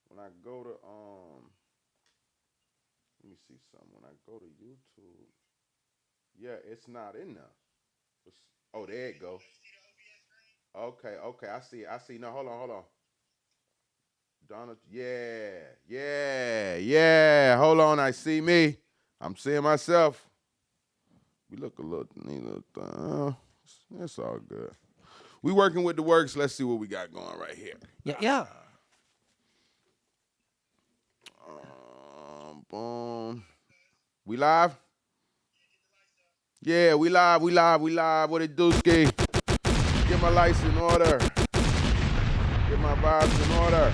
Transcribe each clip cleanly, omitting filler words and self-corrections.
when I go to let me see something. When I go to YouTube, yeah, it's not in there. Oh, there it go. Okay, okay, I see. I see. No, hold on. Donald, yeah, yeah, yeah. Hold on, I see me. I'm seeing myself. We look a little, it's all good. We working with the works. Let's see what we got going right here. Yeah, yeah. Boom. We live? Yeah, we live. What it do, Ski? Get my lights in order. Get my vibes in order.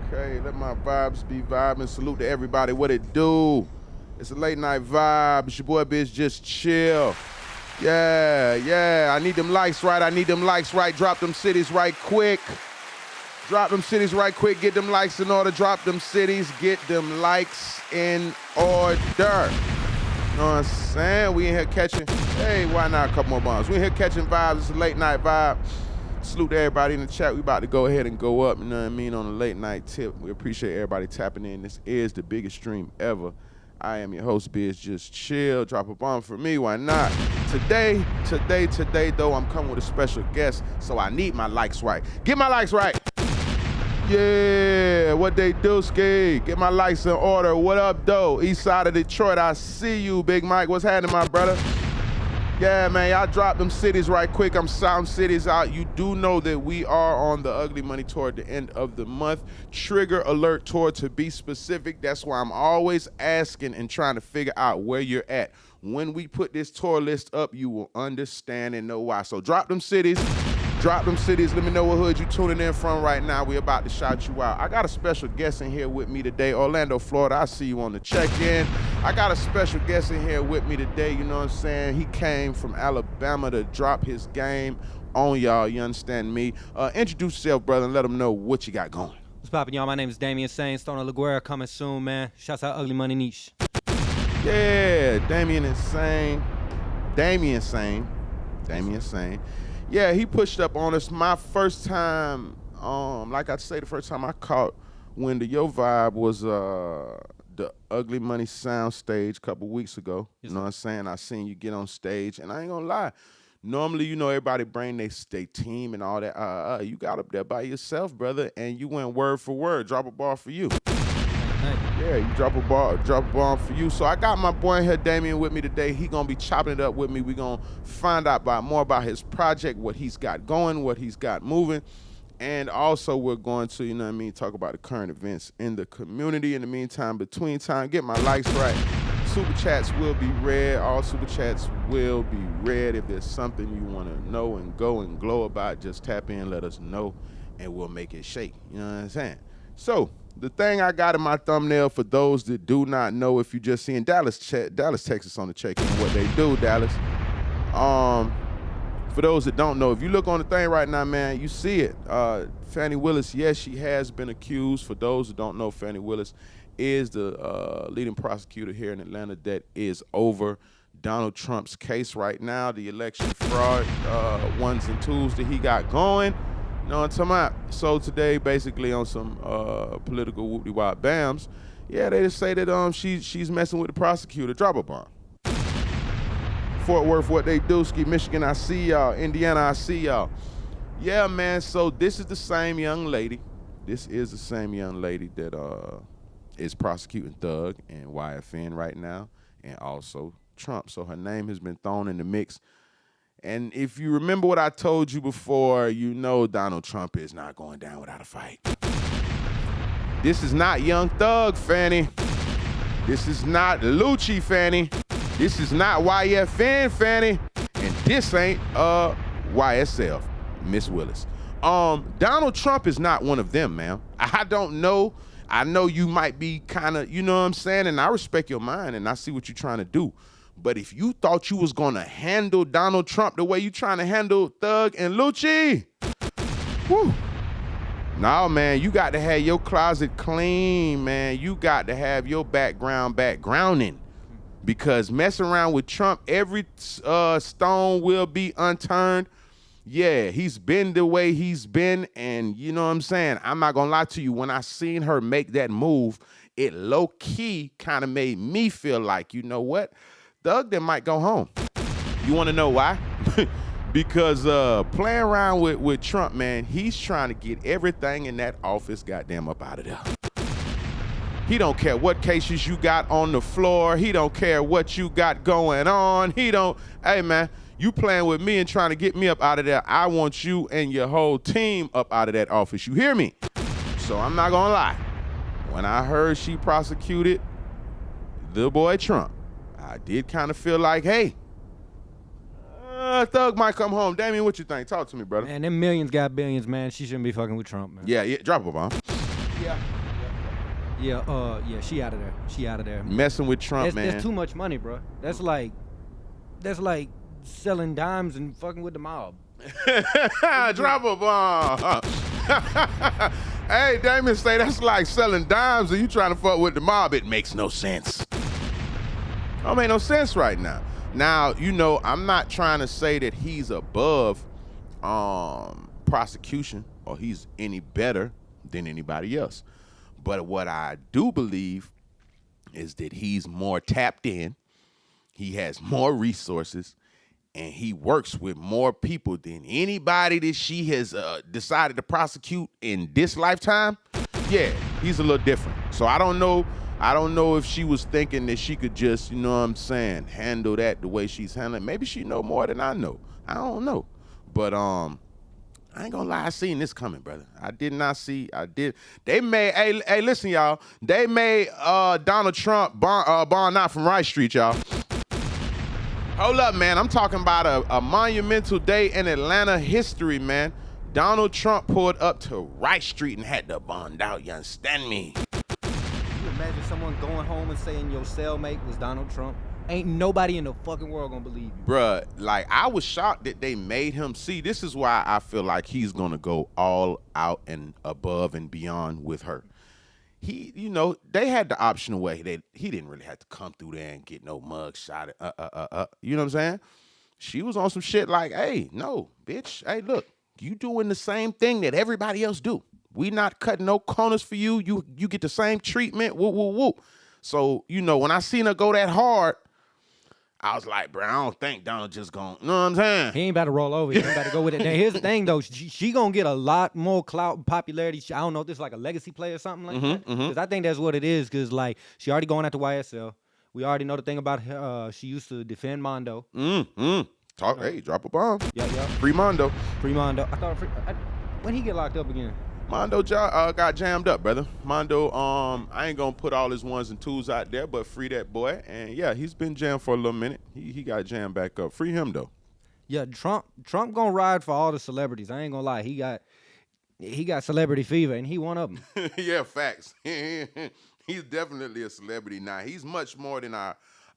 Okay, let my vibes be vibing. Salute to everybody. What it do? It's a late night vibe. It's your boy Biz Just Chill. Yeah. I need them likes right. Drop them cities right quick. Get them likes in order. Drop them cities. Get them likes in order. You know what I'm saying? We in here catching, hey, why not a couple more bombs? We in here catching vibes. It's a late night vibe. Salute to everybody in the chat. We about to go ahead and go up, you know what I mean, on a late night tip. We appreciate everybody tapping in. This is the biggest stream ever. I am your host, Biz Just Chill. Drop a bomb for me, why not? Today, though, I'm coming with a special guest, so I need my likes right. Get my likes right. Yeah, what they do, Ski? Get my likes in order. What up, though? East side of Detroit, I see you, Big Mike. What's happening, my brother? Yeah, man, y'all drop them cities right quick. I'm shouting cities out. You do know that we are on the Ugly Money Tour at the end of the month. Trigger Alert Tour, to be specific. That's why I'm always asking and trying to figure out where you're at. When we put this tour list up, you will understand and know why. So drop them cities. Let me know what hood you tuning in from right now. We're about to shout you out. I got a special guest in here with me today. Orlando, Florida, I see you on the check-in. I got a special guest in here with me today, you know what I'm saying? He came from Alabama to drop his game on y'all, you understand me? Introduce yourself, brother, and let them know what you got going. What's poppin', y'all? My name is Damian Sane, Stoner LaGuerra, coming soon, man. Shouts out Ugly Money Niche. Yeah, Damian Sane. Yeah, he pushed up on us. My first time, like I say, the first time I caught when the Yo Vibe was the Ugly Money Sound stage a couple weeks ago. You know what I'm saying? I seen you get on stage, and I ain't gonna lie. Normally, you know, everybody bring their team and all that. You got up there by yourself, brother, and you went word for word. Drop a ball for you. Yeah, you drop a bomb for you. So I got my boy in here, Damian, with me today. He gonna be chopping it up with me. We gonna find out more about his project, what he's got going, what he's got moving. And also we're going to, you know what I mean, talk about the current events in the community. In the meantime, between time, get my likes right. Super chats will be read. All super chats will be read. If there's something you want to know and go and glow about, just tap in, let us know, and we'll make it shake. You know what I'm saying? So the thing I got in my thumbnail, for those that do not know, if you're just seeing Dallas, Texas on the check-in, what they do, Dallas. For those that don't know, if you look on the thing right now, man, you see it. Fani Willis, yes, she has been accused. For those that don't know, Fani Willis is the leading prosecutor here in Atlanta that is over Donald Trump's case right now, the election fraud ones and twos that he got going. You know what I'm talking about? So today, basically on some political whoopty-wop bams, yeah, they just say that she's messing with the prosecutor. Drop a bomb. Fort Worth, what they do, Ski, Michigan, I see y'all. Indiana, I see y'all. Yeah, man, so this is the same young lady. This is the same young lady that is prosecuting Thug and YFN right now, and also Trump. So her name has been thrown in the mix. And if you remember what I told you before, you know Donald Trump is not going down without a fight. This is not Young Thug, Fanny. This is not Lucci, Fanny. This is not YFN, Fanny. And this ain't YSL, Miss Willis. Donald Trump is not one of them, man. I don't know. I know you might be kind of, you know what I'm saying? And I respect your mind, and I see what you're trying to do. But if you thought you was gonna handle Donald Trump the way you trying to handle Thug and Lucci, whew. No, man, you got to have your closet clean, man. You got to have your backgrounding. Because messing around with Trump, every stone will be unturned. yeah, he's been the way he's been, and you know what I'm saying? I'm not gonna lie to you, when I seen her make that move, it low-key kind of made me feel like, you know what? Thug then might go home. You wanna know why? Because playing around with Trump, man, he's trying to get everything in that office goddamn up out of there. He don't care what cases you got on the floor. He don't care what you got going on. Hey man, you playing with me and trying to get me up out of there. I want you and your whole team up out of that office. You hear me? So I'm not gonna lie. When I heard she prosecuted the boy Trump, I did kind of feel like, hey, Thug might come home. Damien, what you think? Talk to me, brother. Man, them millions got billions, man. She shouldn't be fucking with Trump, man. Yeah, drop a bomb. Yeah, she out of there. She out of there. Messing with Trump, man. That's too much money, bro. That's like selling dimes and fucking with the mob. Drop a bomb. Hey, Damien say that's like selling dimes and you trying to fuck with the mob. It makes no sense. Don't make no sense right now. Now, you know, I'm not trying to say that he's above prosecution or he's any better than anybody else. But what I do believe is that he's more tapped in, he has more resources, and he works with more people than anybody that she has decided to prosecute in this lifetime. Yeah, he's a little different. So I don't know if she was thinking that she could just, you know what I'm saying, handle that the way she's handling. Maybe she know more than I know. I don't know. But I ain't gonna lie, I seen this coming, brother. I did not see. They made. Hey, listen, y'all. They made Donald Trump bond out from Rice Street, y'all. Hold up, man. I'm talking about a monumental day in Atlanta history, man. Donald Trump pulled up to Rice Street and had to bond out. You understand me? Can you imagine someone going home and saying your cellmate was Donald Trump? Ain't nobody in the fucking world gonna believe you. Bruh, like, I was shocked that they made him. See, this is why I feel like he's gonna go all out and above and beyond with her. He, you know, they had the option away. He didn't really have to come through there and get no mug shot. You know what I'm saying? She was on some shit like, hey, no, bitch. Hey, look, you doing the same thing that everybody else do. We not cutting no corners for you. You get the same treatment. Whoop, whoop, whoop. So, you know, when I seen her go that hard, I was like, bro, I don't think Donald just gonna, you know what I'm saying? He ain't about to roll over. He ain't about to go with it. Now, here's the thing, though. She gonna get a lot more clout and popularity. I don't know if this is like a legacy play or something like that. Because I think that's what it is. Because, like, she already going after YSL. We already know the thing about her. She used to defend Mondo. Talk, hey, drop a bomb. Yeah. Free Mondo. Free Mondo. I thought, when he get locked up again? Mondo got jammed up, brother. Mondo, I ain't gonna put all his ones and twos out there, but free that boy. And yeah, he's been jammed for a little minute. He got jammed back up. Free him though. Yeah, Trump gonna ride for all the celebrities. I ain't gonna lie. He got celebrity fever, and he one of them. Yeah, facts. He's definitely a celebrity now. He's much more than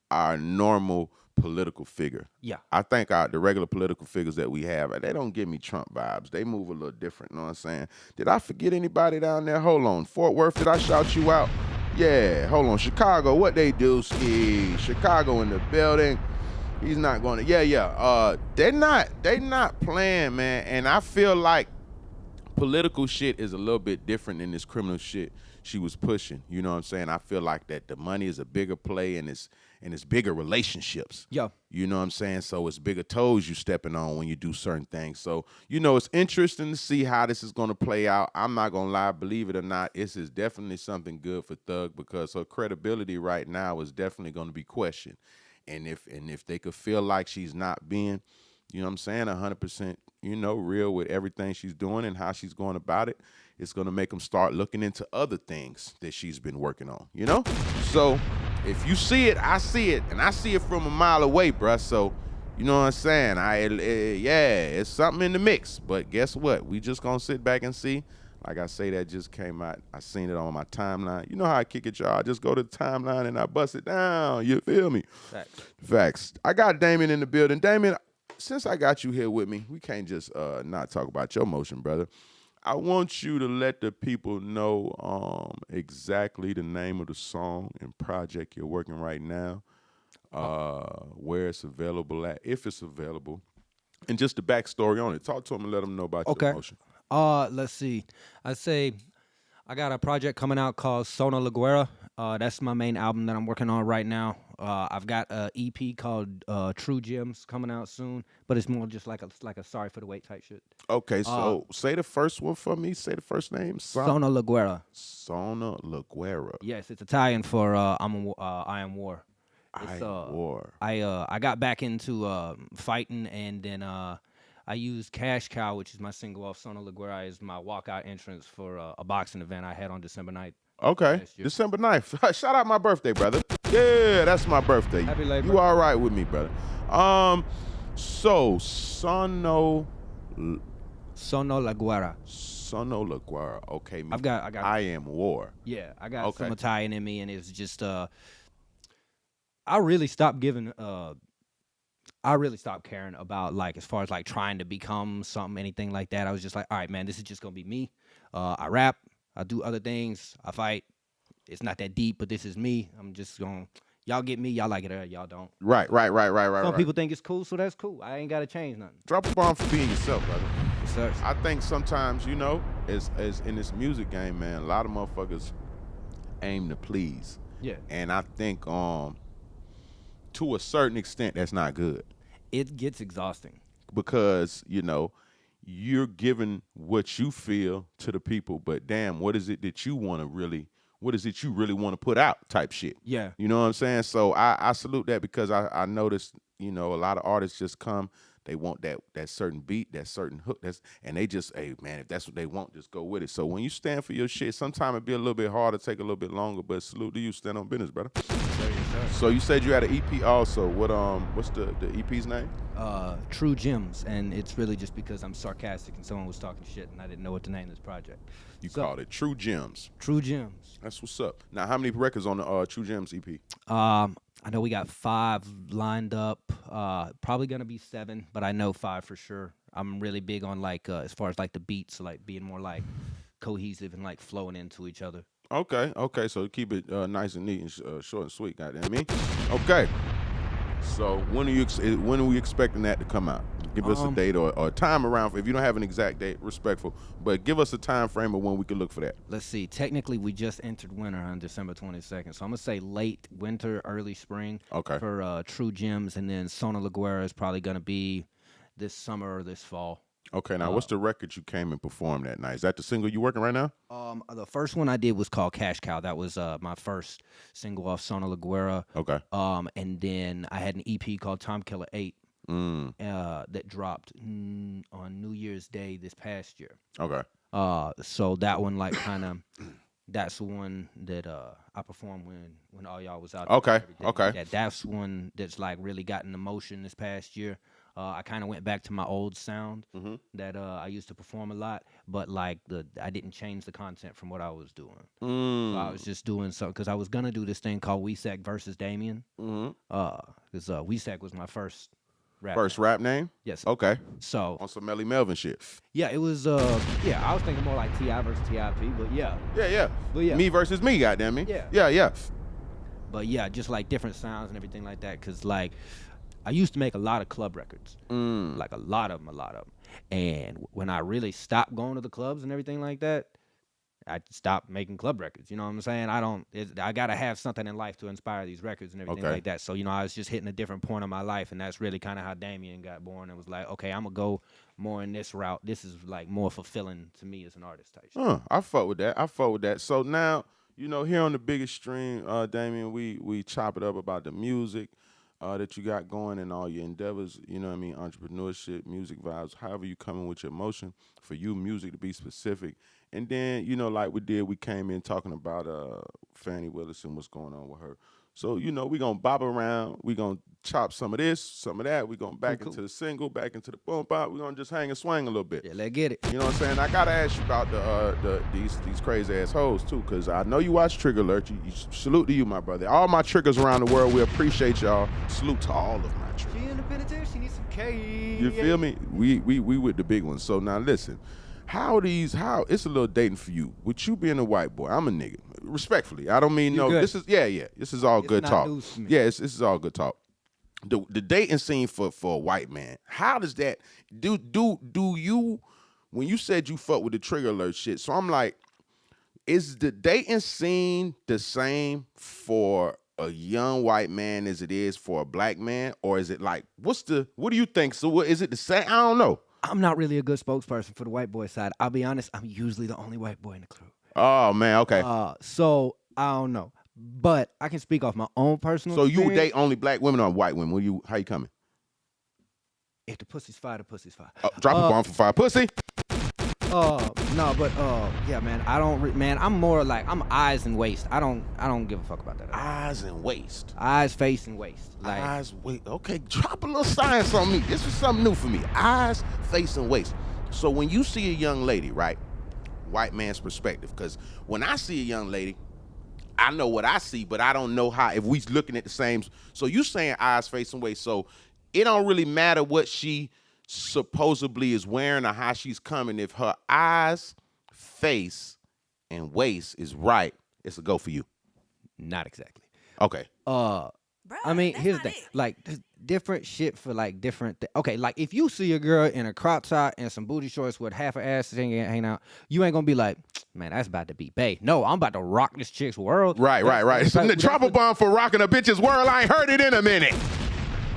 our normal political figure. Yeah. I think the regular political figures that we have, they don't give me Trump vibes. They move a little different, you know what I'm saying? Did I forget anybody down there? Hold on. Fort Worth, did I shout you out? Yeah, hold on. Chicago, what they do, Ski? Chicago in the building. He's not going to, yeah. They not playing, man. And I feel like political shit is a little bit different than this criminal shit she was pushing. You know what I'm saying? I feel like that the money is a bigger play and it's bigger relationships. Yeah. You know what I'm saying? So it's bigger toes you stepping on when you do certain things. So, you know, it's interesting to see how this is going to play out. I'm not going to lie, believe it or not, this is definitely something good for Thug because her credibility right now is definitely going to be questioned. And if they could feel like she's not being, you know what I'm saying, 100%, you know, real with everything she's doing and how she's going about it, it's going to make them start looking into other things that she's been working on, you know? So if you see it, I see it, and I see it from a mile away, bruh. So, you know what I'm saying? It's something in the mix. But guess what? We just going to sit back and see. Like I say, that just came out. I seen it on my timeline. You know how I kick it, y'all. I just go to the timeline and I bust it down. You feel me? Facts. I got Damien in the building. Damien, since I got you here with me, we can't just not talk about your motion, brother. I want you to let the people know exactly the name of the song and project you're working right now, where it's available at, if it's available, and just the backstory on it. Talk to them and let them know about your emotion. Let's see. I'd say I got a project coming out called Sona La Guerra. That's my main album that I'm working on right now. I've got an EP called True Gems coming out soon, but it's more just like a sorry for the wait type shit. Okay, so say the first one for me. Say the first name. Sona La Guerra. Sona La Guerra. Yes, it's Italian for I Am War. I Am War. I got back into fighting, and then I used Cash Cow, which is my single off Sona La Guerra, as my walkout entrance for a boxing event I had on December 9th. Okay, December 9th. Shout out my birthday, brother. Yeah, that's my birthday. Happy late You birthday. all right with me, brother? So Sona La Guerra. Sona La Guerra. Okay, I got. I Am War. Yeah, I got some Italian in me, and it's just I really stopped giving. I really stopped caring about, like, as far as like trying to become something, anything like that. I was just like, all right, man, this is just gonna be me. I rap, I do other things, I fight. It's not that deep, but this is me. I'm just gonna, y'all get me, y'all like it or y'all don't. Right. Some people think it's cool, so that's cool. I ain't gotta change nothing. Drop a bomb for being yourself, brother. Sir. I think sometimes, you know, as in this music game, man, a lot of motherfuckers aim to please. Yeah. And I think to a certain extent that's not good. It gets exhausting. Because, you know, you're giving what you feel to the people, but damn, what is it that you want to really, what is it you really want to put out type shit? Yeah. You know what I'm saying? So I salute that, because I noticed, you know, a lot of artists just come, they want that certain beat, that certain hook, and they just, hey man, if that's what they want, just go with it. So when you stand for your shit, sometimes it be a little bit harder, take a little bit longer, but salute to you, stand on business, brother. So you said you had an EP also. What's the EP's name? True Gems, and it's really just because I'm sarcastic and someone was talking shit and I didn't know what to name this project. You called it True Gems. True Gems. That's what's up. Now, how many records on the True Gems EP? I know we got 5 lined up. Probably gonna be 7, but I know 5 for sure. I'm really big on like as far as like the beats, like being more like cohesive and like flowing into each other. Okay. So keep it nice and neat and short and sweet. Goddamn me. Okay. So when are we expecting that to come out? Give us a date or a time around. If you don't have an exact date, respectful, but give us a time frame of when we can look for that. Let's see. Technically, we just entered winter on December 22nd, so I'm gonna say late winter, early spring. Okay. For True Gems, and then Sona La Guerra is probably gonna be this summer or this fall. Okay. Now, what's the record you came and performed that night? Is that the single you working right now? The first one I did was called Cash Cow. That was my first single off Sona La Guerra. Okay. And then I had an EP called Time Killer 8 that dropped on New Year's Day this past year. Okay. So that one, like, kind of, that's the one that I performed when all y'all was out there. Okay. Yeah, that's one that's like really gotten the motion this past year. I kind of went back to my old sound that I used to perform a lot, but like I didn't change the content from what I was doing. So I was just doing something because I was gonna do this thing called Weesack versus Damien. Because Weesack was my first rap. First rap name? Yes. Okay. So on some Melly Melvin shit. Yeah, it was. I was thinking more like T.I. versus T.I.P. But yeah. Yeah. But yeah. Me versus me, goddamn me. Yeah. But yeah, just like different sounds and everything like that. Cause like I used to make a lot of club records, like a lot of them. And when I really stopped going to the clubs and everything like that, I stopped making club records. You know what I'm saying? I gotta have something in life to inspire these records and everything like that. So I was just hitting a different point in my life, and that's really kind of how Damien got born. And was like, okay, I'm gonna go more in this route. This is like more fulfilling to me as an artist type shit. I fuck with that. So now, here on the biggest stream, Damien, we chop it up about the music that you got going and all your endeavors, entrepreneurship, music vibes, however you come in with your emotion, for you, music to be specific. And then, like we did, we came in talking about Fani Willis and what's going on with her. So, we're going to bob around. We're going to chop some of this, some of that. We're going back into the single, back into the boom bop. We're going to just hang and swing a little bit. Yeah, let's get it. You know what I'm saying? I got to ask you about these crazy-ass hoes, too, because I know you watch Trigger Alert. You salute to you, my brother. All my triggers around the world, we appreciate y'all. Salute to all of my triggers. She in the penitentiary. She needs some K. You feel me? We with the big ones. So now listen. How it's a little dating for you. With you being a white boy, I'm a nigga. Respectfully. I don't mean no. Good. This is This is all good talk. News to me. Yeah, this is all good talk. the dating scene for a white man, how does that do you, when you said you fuck with the trigger alert shit, so I'm like, is the dating scene the same for a young white man as it is for a black man, or is it like, what do you think? So what is it the same? I don't know. I'm not really a good spokesperson for the white boy side. I'll be honest, I'm usually the only white boy in the crew. Oh man, okay. So I don't know, but I can speak off my own personal. So experience. you date only black women or white women? How you coming? If the pussy's fire, the pussy's fire. Drop a bomb for fire, pussy. No, but yeah, man. I don't, man. I'm more like I'm eyes and waist. I don't give a fuck about that. Eyes and waist. Eyes, face, and waist. Like, eyes, waist. Okay, drop a little science on me. This is something new for me. Eyes, face, and waist. So when you see a young lady, right, white man's perspective, because when I see a young lady, I know what I see, but I don't know how, if we looking at the same. So you saying eyes, face, and waist. So it don't really matter what she supposedly is wearing or how she's coming. If her eyes, face, and waist is right, it's a go for you. Not exactly. Okay. Bruh, I mean, that's here's the not thing. it. Like, there's different shit for like different. Okay, like if you see a girl in a crop top and some booty shorts with half her ass hanging out, you ain't gonna be like, man, that's about to be bae. No, I'm about to rock this chick's world. Right. So the trouble bomb for rocking a bitch's world. I ain't heard it in a minute.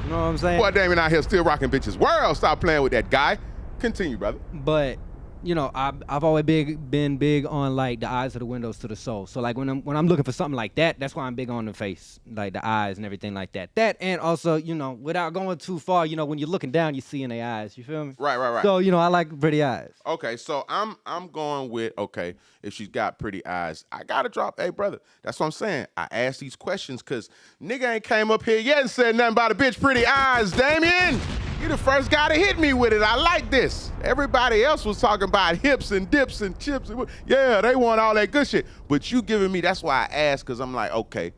You know what I'm saying? Boy, Damien out here still rocking bitches world. Stop playing with that guy. Continue, brother. But you know, I've always been big on like the eyes are the windows to the soul. So like when I'm looking for something like that, that's why I'm big on the face, like the eyes and everything like that. That and also, you know, without going too far, you know, when you're looking down, you see in their eyes. You feel me? Right. So you know, I like pretty eyes. Okay, so I'm going with, okay, if she's got pretty eyes, I gotta drop, hey brother. That's what I'm saying. I ask these questions because nigga ain't came up here yet and said nothing about a bitch pretty eyes, Damien. You the first guy to hit me with it. I like this. Everybody else was talking about hips and dips and chips. Yeah, they want all that good shit. But you giving me, that's why I asked, because I'm like, okay,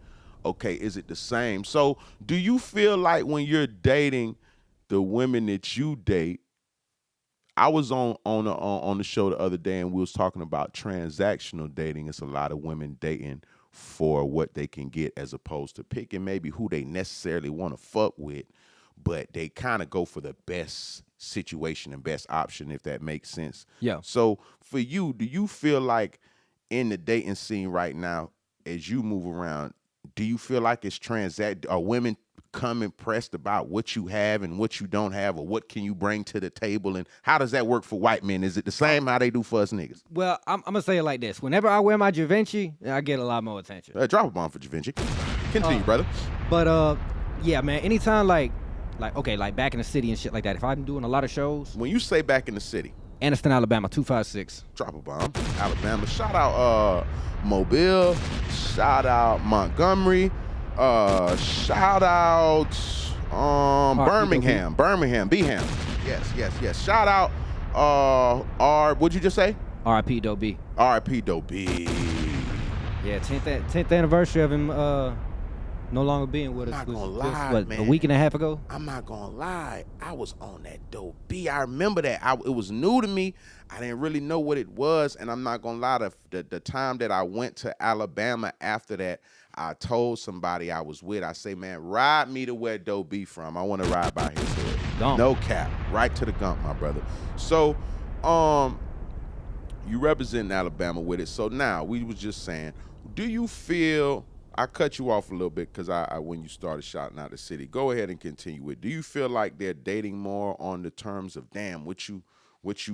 is it the same? So do you feel like when you're dating the women that you date, I was on the show the other day and we was talking about transactional dating. It's a lot of women dating for what they can get as opposed to picking maybe who they necessarily want to fuck with, but they kind of go for the best situation and best option, if that makes sense. Yeah. So for you, do you feel like in the dating scene right now, as you move around, do you feel like it's are women come impressed about what you have and what you don't have, or what can you bring to the table, and how does that work for white men? Is it the same how they do for us niggas? Well, I'm gonna say it like this: whenever I wear my Givenchy, I get a lot more attention. Drop a bomb for Givenchy. Continue, brother. But yeah, man. Anytime like back in the city and shit like that. If I'm doing a lot of shows, When you say back in the city, Anniston, Alabama, 256. drop a bomb. Alabama. Shout out Mobile. Shout out Montgomery. Shout out Birmingham. Beham. Yes. Shout out what'd you just say? R.I.P. Doe B. R.I.P. Doe B. Yeah, 10th anniversary of him no longer being with us. I'm not gonna was, lie, what, man. a week and a half ago? I'm not gonna lie. I was on that Doe B. I remember that. It was new to me. I didn't really know what it was, and I'm not gonna lie. The time that I went to Alabama after that, I told somebody I was with, I say, man, ride me to where Doe B from. I want to ride by his hood. Gump. No cap. Right to the gump, my brother. So, you represent Alabama with it. So now, we was just saying, do you feel, I cut you off a little bit because I when you started shouting out the city. Go ahead and continue with. Do you feel like they're dating more on the terms of, damn, what you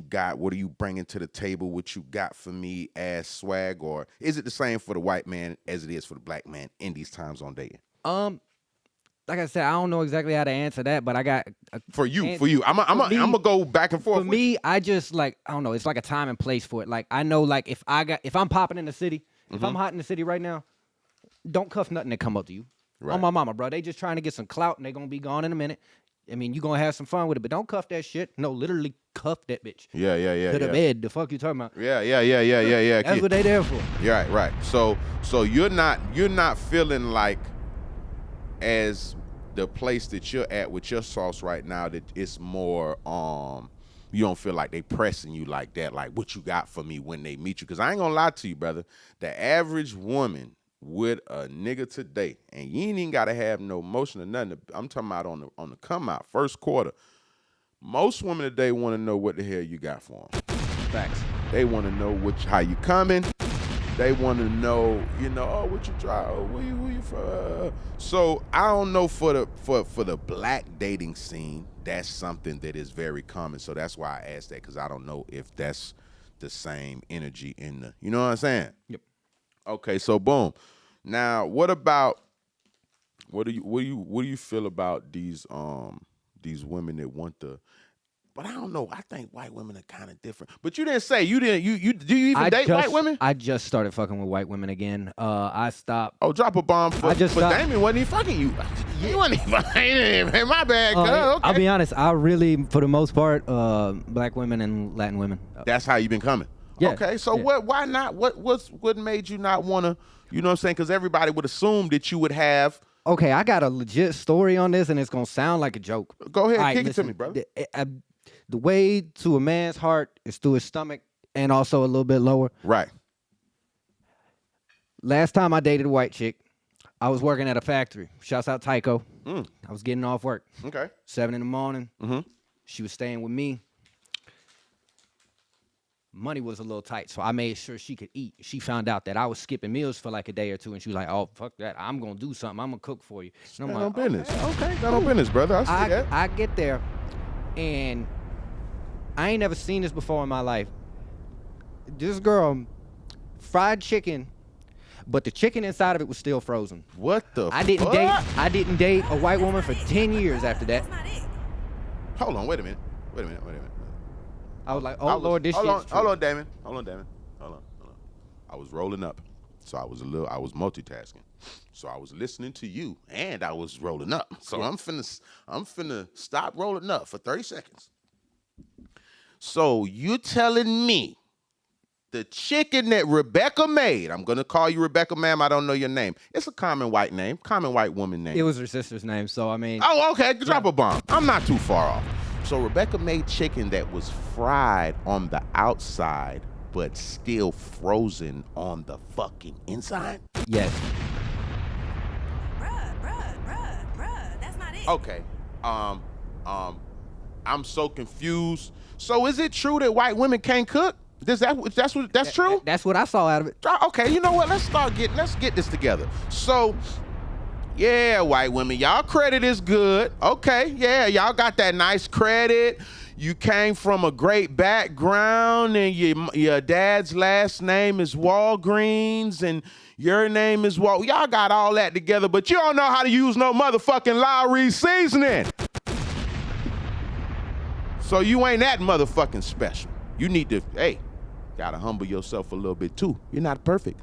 got? What are you bringing to the table? What you got for me as swag? Or is it the same for the white man as it is for the black man in these times on dating? Like I said, I don't know exactly how to answer that, but I got For you. I'm gonna go back and forth. For me, I just like, I don't know. It's like a time and place for it. Like I know, like if I'm popping in the city, if I'm hot in the city right now, don't cuff nothing that come up to you. Right. On my mama, bro. They just trying to get some clout and they gonna be gone in a minute. I mean, you gonna have some fun with it, but don't cuff that shit. No, literally cuff that bitch. Yeah. To the bed. The fuck you talking about? Yeah. That's what they there for. Yeah, right. So you're not feeling like, as the place that you're at with your sauce right now, that it's more you don't feel like they pressing you like that, like what you got for me when they meet you. Because I ain't gonna lie to you, brother, the average woman with a nigga today, and you ain't even gotta have no motion or nothing. I'm talking about on the come out first quarter. Most women today want to know what the hell you got for them. Facts. They want to know how you coming. They want to know, oh, what you try, oh, who you from? So I don't know for the black dating scene, that's something that is very common. So that's why I asked that, because I don't know if that's the same energy in the, you know what I'm saying? Yep. Okay, so boom. Now, what do you feel about these women that want the? But I don't know. I think white women are kind of different. But you didn't say do you even date white women? I just started fucking with white women again. I stopped. Oh, drop a bomb for Damon. Wasn't he fucking you? He wasn't even. My bad. Okay. I'll be honest. I really, for the most part, black women and Latin women. That's how you been coming. Yeah. Okay. So why not? What made you not want to? You know what I'm saying? Because everybody would assume that you would have. Okay, I got a legit story on this, and it's gonna sound like a joke. Go ahead, kick it to me, brother. The way to a man's heart is through his stomach and also a little bit lower. Right. Last time I dated a white chick, I was working at a factory. Shouts out Tyco. I was getting off work. Okay. 7 in the morning. Mm-hmm. She was staying with me. Money was a little tight, so I made sure she could eat. She found out that I was skipping meals for like a day or two, and she was like, "Oh, fuck that! I'm gonna do something. I'm gonna cook for you." And I'm like, business. Okay, got no business, brother. I see that. I get there, and I ain't never seen this before in my life. This girl fried chicken, but the chicken inside of it was still frozen. What the? I didn't date a white woman for 10 years after that. Hold on, wait a minute. I was like, Lord, this shit's true. Hold on, Damon. Hold on. I was rolling up, so I was multitasking. So I was listening to you, and I was rolling up. So yeah. I'm finna stop rolling up for 30 seconds. So you telling me the chicken that Rebecca made, I'm gonna call you Rebecca, ma'am, I don't know your name. It's a common white name, common white woman name. It was her sister's name, so I mean. Oh, okay, drop a bomb. I'm not too far off. So Rebecca made chicken that was fried on the outside, but still frozen on the fucking inside? Yes. Bruh, that's not it. Okay. I'm so confused. So is it true that white women can't cook? That's true? That's what I saw out of it. Okay, you know what? Let's get this together. So, yeah, white women, y'all credit is good. Okay, yeah, y'all got that nice credit. You came from a great background, and your dad's last name is Walgreens, and your name is y'all got all that together, but you don't know how to use no motherfucking Lowry seasoning. So you ain't that motherfucking special. You need to, gotta humble yourself a little bit too. You're not perfect.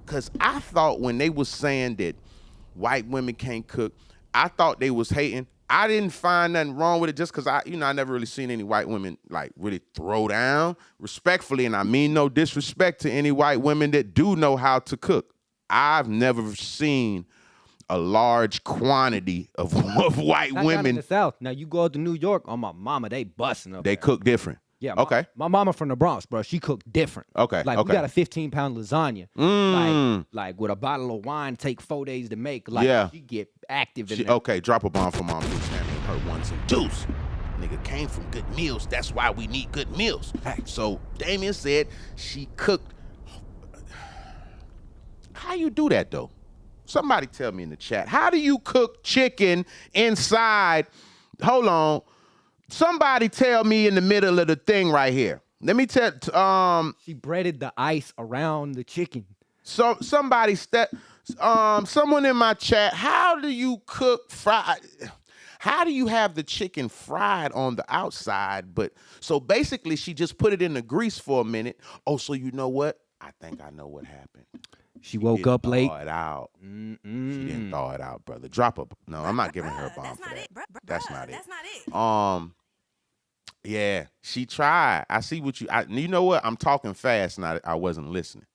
Cause I thought when they was saying that white women can't cook, I thought they was hating. I didn't find nothing wrong with it just cause I never really seen any white women like really throw down respectfully. And I mean no disrespect to any white women that do know how to cook. I've never seen a large quantity of white women. In the South. Now you go to New York, on my mama, they busting up. They cook different. Yeah. Okay. My mama from the Bronx, bro. She cooked different. Okay. Like we got a 15-pound lasagna. Like with a bottle of wine, take 4 days to make. Like she get active in there. Okay, drop a bomb for Mom Deuce handling her ones and twos. Nigga came from good meals. That's why we need good meals. So Damien said she cooked. How you do that though? Somebody tell me in the chat. How do you cook chicken inside? Hold on. Somebody tell me in the middle of the thing right here. Let me tell. She breaded the ice around the chicken. So someone in my chat. How do you cook fried? How do you have the chicken fried on the outside? But so basically, she just put it in the grease for a minute. Oh, so you know what? I think I know what happened. She woke up late. Thaw it out. She didn't thaw it out, brother. Drop a. No, I'm not giving her a bomb for that. That's not it. That's not it. Yeah, she tried. I see what you. You know what? I'm talking fast, and I wasn't listening.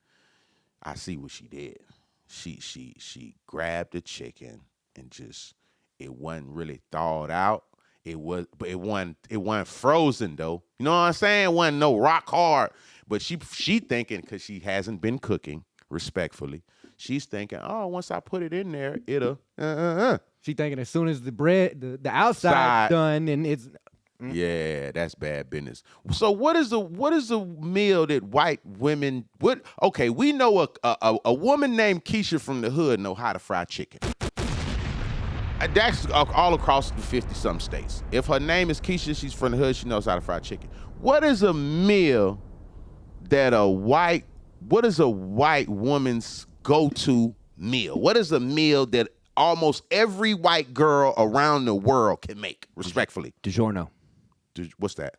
I see what she did. She grabbed the chicken and just. It wasn't really thawed out. It wasn't frozen though. You know what I'm saying? It wasn't no rock hard. But she thinking because she hasn't been cooking. Respectfully, She's thinking, oh, once I put it in there, it'll. She thinking as soon as the bread, the outside's Side. done, and it's Yeah, that's bad business. So what is a meal that white women would? Okay, we know a woman named Keisha from the hood know how to fry chicken. That's all across the 50-something states. If her name is Keisha, she's from the hood, she knows how to fry chicken. What is a meal that what is a white woman's go-to meal? What is a meal that almost every white girl around the world can make, respectfully? DiGiorno. What's that?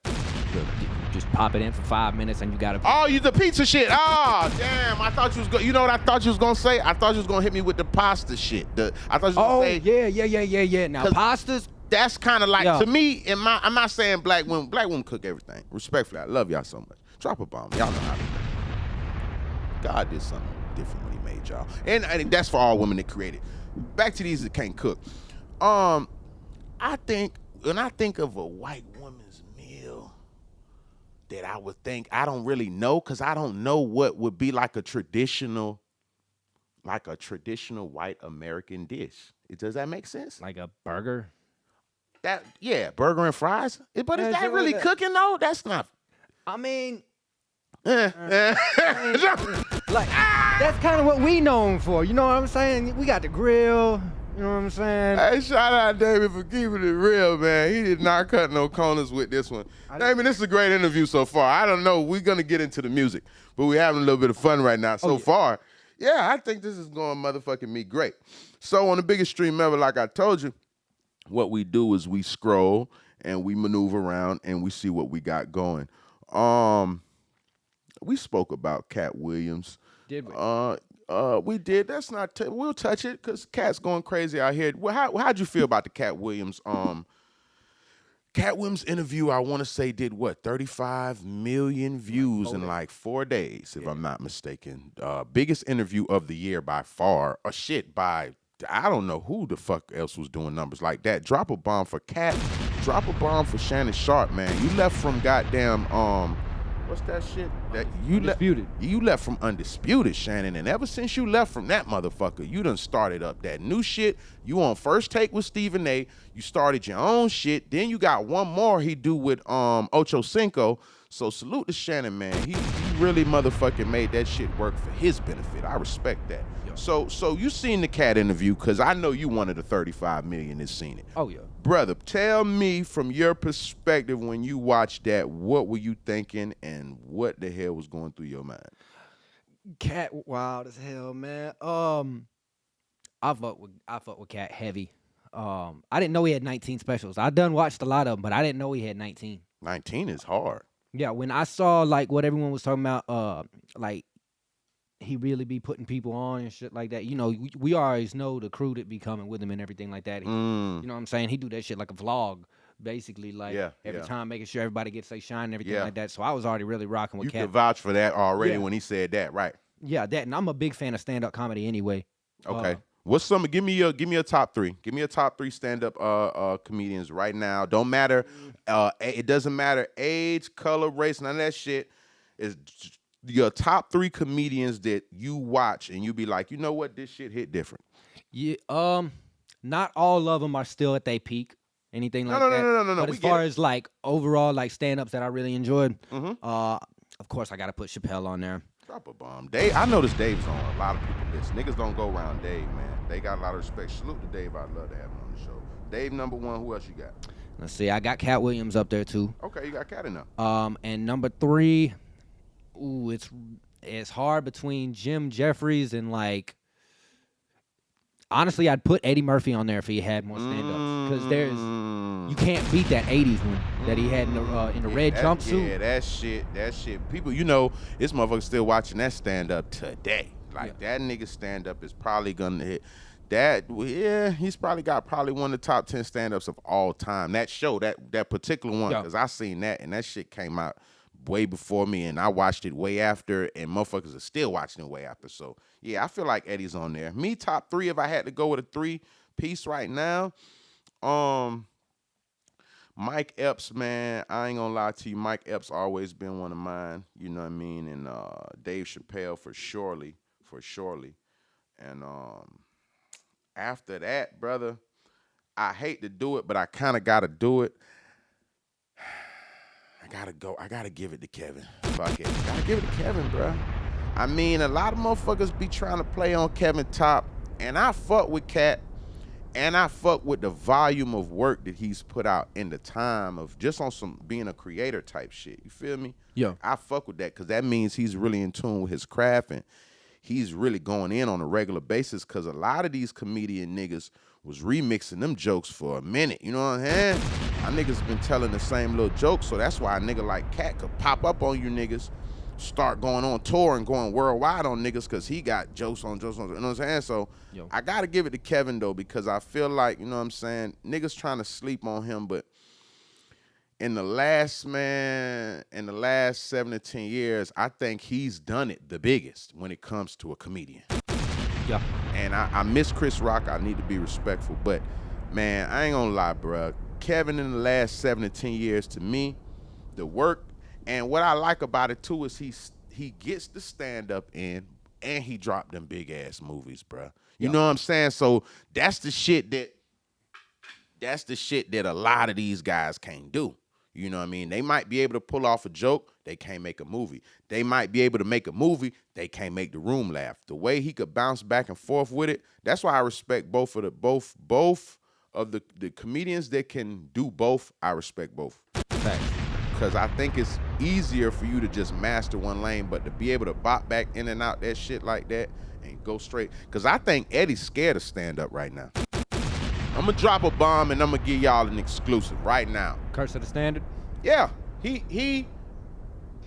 Just pop it in for 5 minutes and you got it. Oh, you the pizza shit. Oh, damn. I thought you was going. You know what I thought you was gonna say? I thought you was gonna hit me with the pasta shit. I thought you was gonna say. Yeah. Now pastas. That's kind of like to me. I'm not saying black women. Black women cook everything. Respectfully, I love y'all so much. Drop a bomb. Y'all know how to do it. God did something different when He made y'all, and that's for all women that created. Back to these that can't cook. I think when I think of a white woman's meal that I would think, I don't really know, because I don't know what would be like a traditional white American dish. Does that make sense? Like a burger. Burger and fries. But is that really cooking though? That's not. I mean, like that's kind of what we known for. You know what I'm saying? We got the grill. You know what I'm saying? Hey, shout out David for keeping it real, man. He did not cut no corners with this one. David, this is a great interview so far. I don't know. We're going to get into the music, but we're having a little bit of fun right now so far. Yeah, I think this is going motherfucking me great. So on the biggest stream ever, like I told you, what we do is we scroll and we maneuver around and we see what we got going. We spoke about Cat Williams. Did we? We did. That's not. We'll touch it because Cat's going crazy out here. Well, how'd you feel about the Cat Williams? Cat Williams interview, I want to say, did what, 35 million views in like 4 days, if I'm not mistaken. Biggest interview of the year by far. By I don't know who the fuck else was doing numbers like that. Drop a bomb for Cat. Drop a bomb for Shannon Sharp, man. You left from goddamn what's that shit? That you Undisputed. You left from Undisputed, Shannon, and ever since you left from that motherfucker, you done started up that new shit. You on First Take with Stephen A. You started your own shit. Then you got one more he do with Ocho Cinco. So salute to Shannon, man. He really motherfucking made that shit work for his benefit. I respect that. Yeah. So you seen the Cat interview, because I know you one of the 35 million that's seen it. Oh yeah. Brother, tell me from your perspective, when you watched that, what were you thinking and what the hell was going through your mind? Cat wild as hell, man. I fuck with Cat heavy. I didn't know he had 19 specials. I done watched a lot of them, but I didn't know he had 19. 19 is hard. Yeah, when I saw like what everyone was talking about, like he really be putting people on and shit like that. You know, we always know the crew that be coming with him and everything like that. You know what I'm saying? He do that shit like a vlog, basically, like every time, making sure everybody gets their shine and everything like that. So I was already really rocking with Cat. You could vouch for that already when he said that, right? Yeah, that, and I'm a big fan of stand-up comedy anyway. Okay. What's some? Give me a top three. Give me a top three stand-up comedians right now. Don't matter. It doesn't matter age, color, race, none of that shit. It's your top three comedians that you watch and you be like, you know what, this shit hit different. Yeah. Not all of them are still at their peak. Anything like that. No. But as far as like overall like stand-ups that I really enjoyed, of course I gotta put Chappelle on there. Drop a bomb. Dave, I noticed Dave's on a lot of people list. Niggas don't go around Dave, man. They got a lot of respect. Salute to Dave. I'd love to have him on the show. Dave, number one. Who else you got? Let's see. I got Cat Williams up there too. Okay, you got Cat in there. And number three, it's hard between Jim Jeffries and like. Honestly, I'd put Eddie Murphy on there if he had more stand-ups, because you can't beat that '80s one that he had in the red jumpsuit. Yeah, that shit. People, you know, this motherfucker still watching that stand-up today. Like that nigga stand-up is probably gonna hit. That he's probably got one of the top 10 stand-ups of all time. That show, that particular one, because I seen that and that shit came out way before me, and I watched it way after, and motherfuckers are still watching it way after. So yeah, I feel like Eddie's on there. Me, top three, if I had to go with a 3-piece right now, Mike Epps, man, I ain't gonna lie to you, Mike Epps always been one of mine, you know what I mean, and Dave Chappelle for surely. And after that, brother, I hate to do it, but I kind of gotta do it. I gotta give it to Kevin. Fuck it. Gotta give it to Kevin, bro. I mean, a lot of motherfuckers be trying to play on Kevin top, and I fuck with Cat, and I fuck with the volume of work that he's put out in the time of just on some being a creator type shit. You feel me? Yeah. I fuck with that because that means he's really in tune with his craft and he's really going in on a regular basis because a lot of these comedian niggas was remixing them jokes for a minute. You know what I'm saying? My niggas been telling the same little jokes, so that's why a nigga like Cat could pop up on you niggas, start going on tour and going worldwide on niggas because he got jokes on, you know what I'm saying? So I gotta give it to Kevin though because I feel like, you know what I'm saying, niggas trying to sleep on him, but in the last 7 to 10 years, I think he's done it the biggest when it comes to a comedian. Yeah. And I miss Chris Rock. I need to be respectful. But, man, I ain't gonna lie, bro. Kevin in the last 7 to 10 years, to me, the work, and what I like about it, too, is he gets the stand-up in, and he dropped them big-ass movies, bro. You know what I'm saying? So that's the shit that a lot of these guys can't do. You know what I mean? They might be able to pull off a joke, they can't make a movie. They might be able to make a movie, they can't make the room laugh. The way he could bounce back and forth with it, that's why I respect both of the comedians that can do both. I respect both. Because I think it's easier for you to just master one lane, but to be able to bop back in and out that shit like that and go straight. Because I think Eddie's scared to stand up right now. I'm going to drop a bomb and I'm going to give y'all an exclusive right now. Curse of the Standard? Yeah.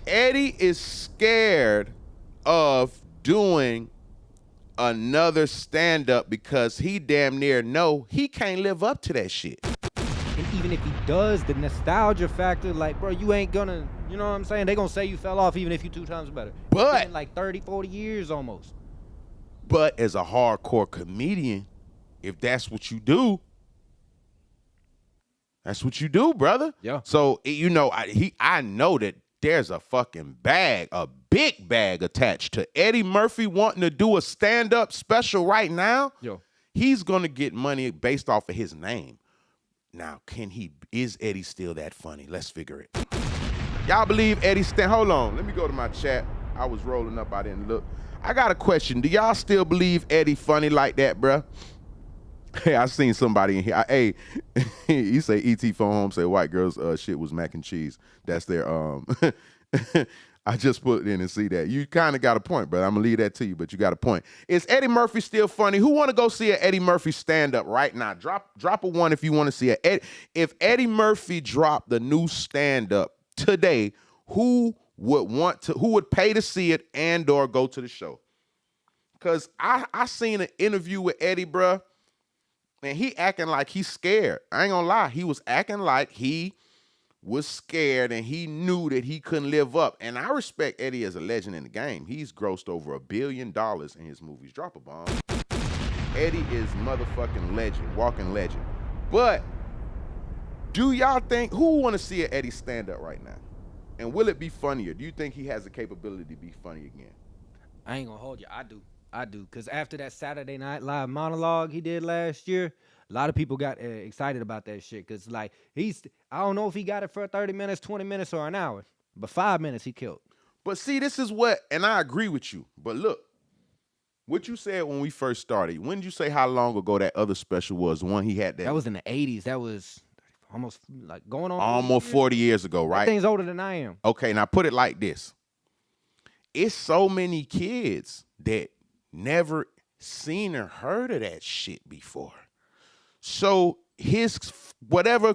Eddie is scared of doing another stand-up because he damn near know he can't live up to that shit. And even if he does, the nostalgia factor, like, bro, you ain't gonna, you know what I'm saying? They gonna say you fell off even if you 2 times better. But it's been like 30, 40 years almost. But as a hardcore comedian, if that's what you do, that's what you do, brother. Yeah. So, you know, I know that there's a fucking bag, a big bag attached to Eddie Murphy wanting to do a stand-up special right now. Yo. He's going to get money based off of his name. Now, is Eddie still that funny? Let's figure it. Y'all believe Eddie hold on, let me go to my chat. I was rolling up, I didn't look. I got a question. Do y'all still believe Eddie funny like that, bruh? Hey, I seen somebody in here. Hey, you say E.T. phone home, say white girls shit was mac and cheese. That's their I just put it in and see that. You kind of got a point, brother. I'm gonna leave that to you, but you got a point. Is Eddie Murphy still funny? Who want to go see an Eddie Murphy stand up right now? Drop a 1 if you want to see it. If Eddie Murphy dropped the new stand up today, who would pay to see it and or go to the show? Cause I seen an interview with Eddie, bruh. And he acting like he's scared. I ain't gonna lie. He was acting like he was scared and he knew that he couldn't live up. And I respect Eddie as a legend in the game. He's grossed over $1 billion in his movies. Drop a bomb. Eddie is motherfucking legend, walking legend. But do y'all think, who want to see an Eddie stand up right now? And will it be funnier? Do you think he has the capability to be funny again? I ain't gonna hold you. I do. Because after that Saturday Night Live monologue he did last year, a lot of people got excited about that shit. Because, like, I don't know if he got it for 30 minutes, 20 minutes, or an hour. But 5 minutes he killed. But see, this is and I agree with you. But look, what you said when we first started, when did you say how long ago that other special was? The one he had That was in the 80s. That was almost, like, going on. Almost 40 years ago, right? That thing's older than I am. Okay, now put it like this. It's so many kids that never seen or heard of that shit before. So his whatever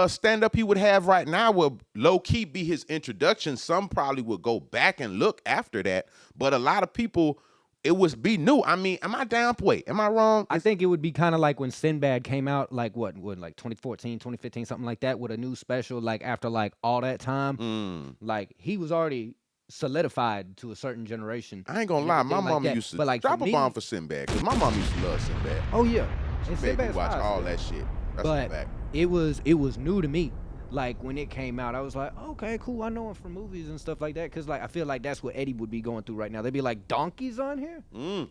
stand-up he would have right now will low-key be his introduction. Some probably would go back and look after that. But a lot of people, it would be new. I mean, am I down? Wait, am I wrong? I think it would be kind of like when Sinbad came out, like like 2014, 2015, something like that, with a new special, like after like all that time. Like he was already solidified to a certain generation. I ain't gonna lie, my mama used to drop a bomb for Sinbad, because my mom used to love Sinbad. Oh yeah. She made me watch all that shit. That's a fact. It was new to me. like when it came out, I was like, okay, cool. I know him from movies and stuff like that. Cause like I feel like that's what Eddie would be going through right now. They'd be like, donkeys on here.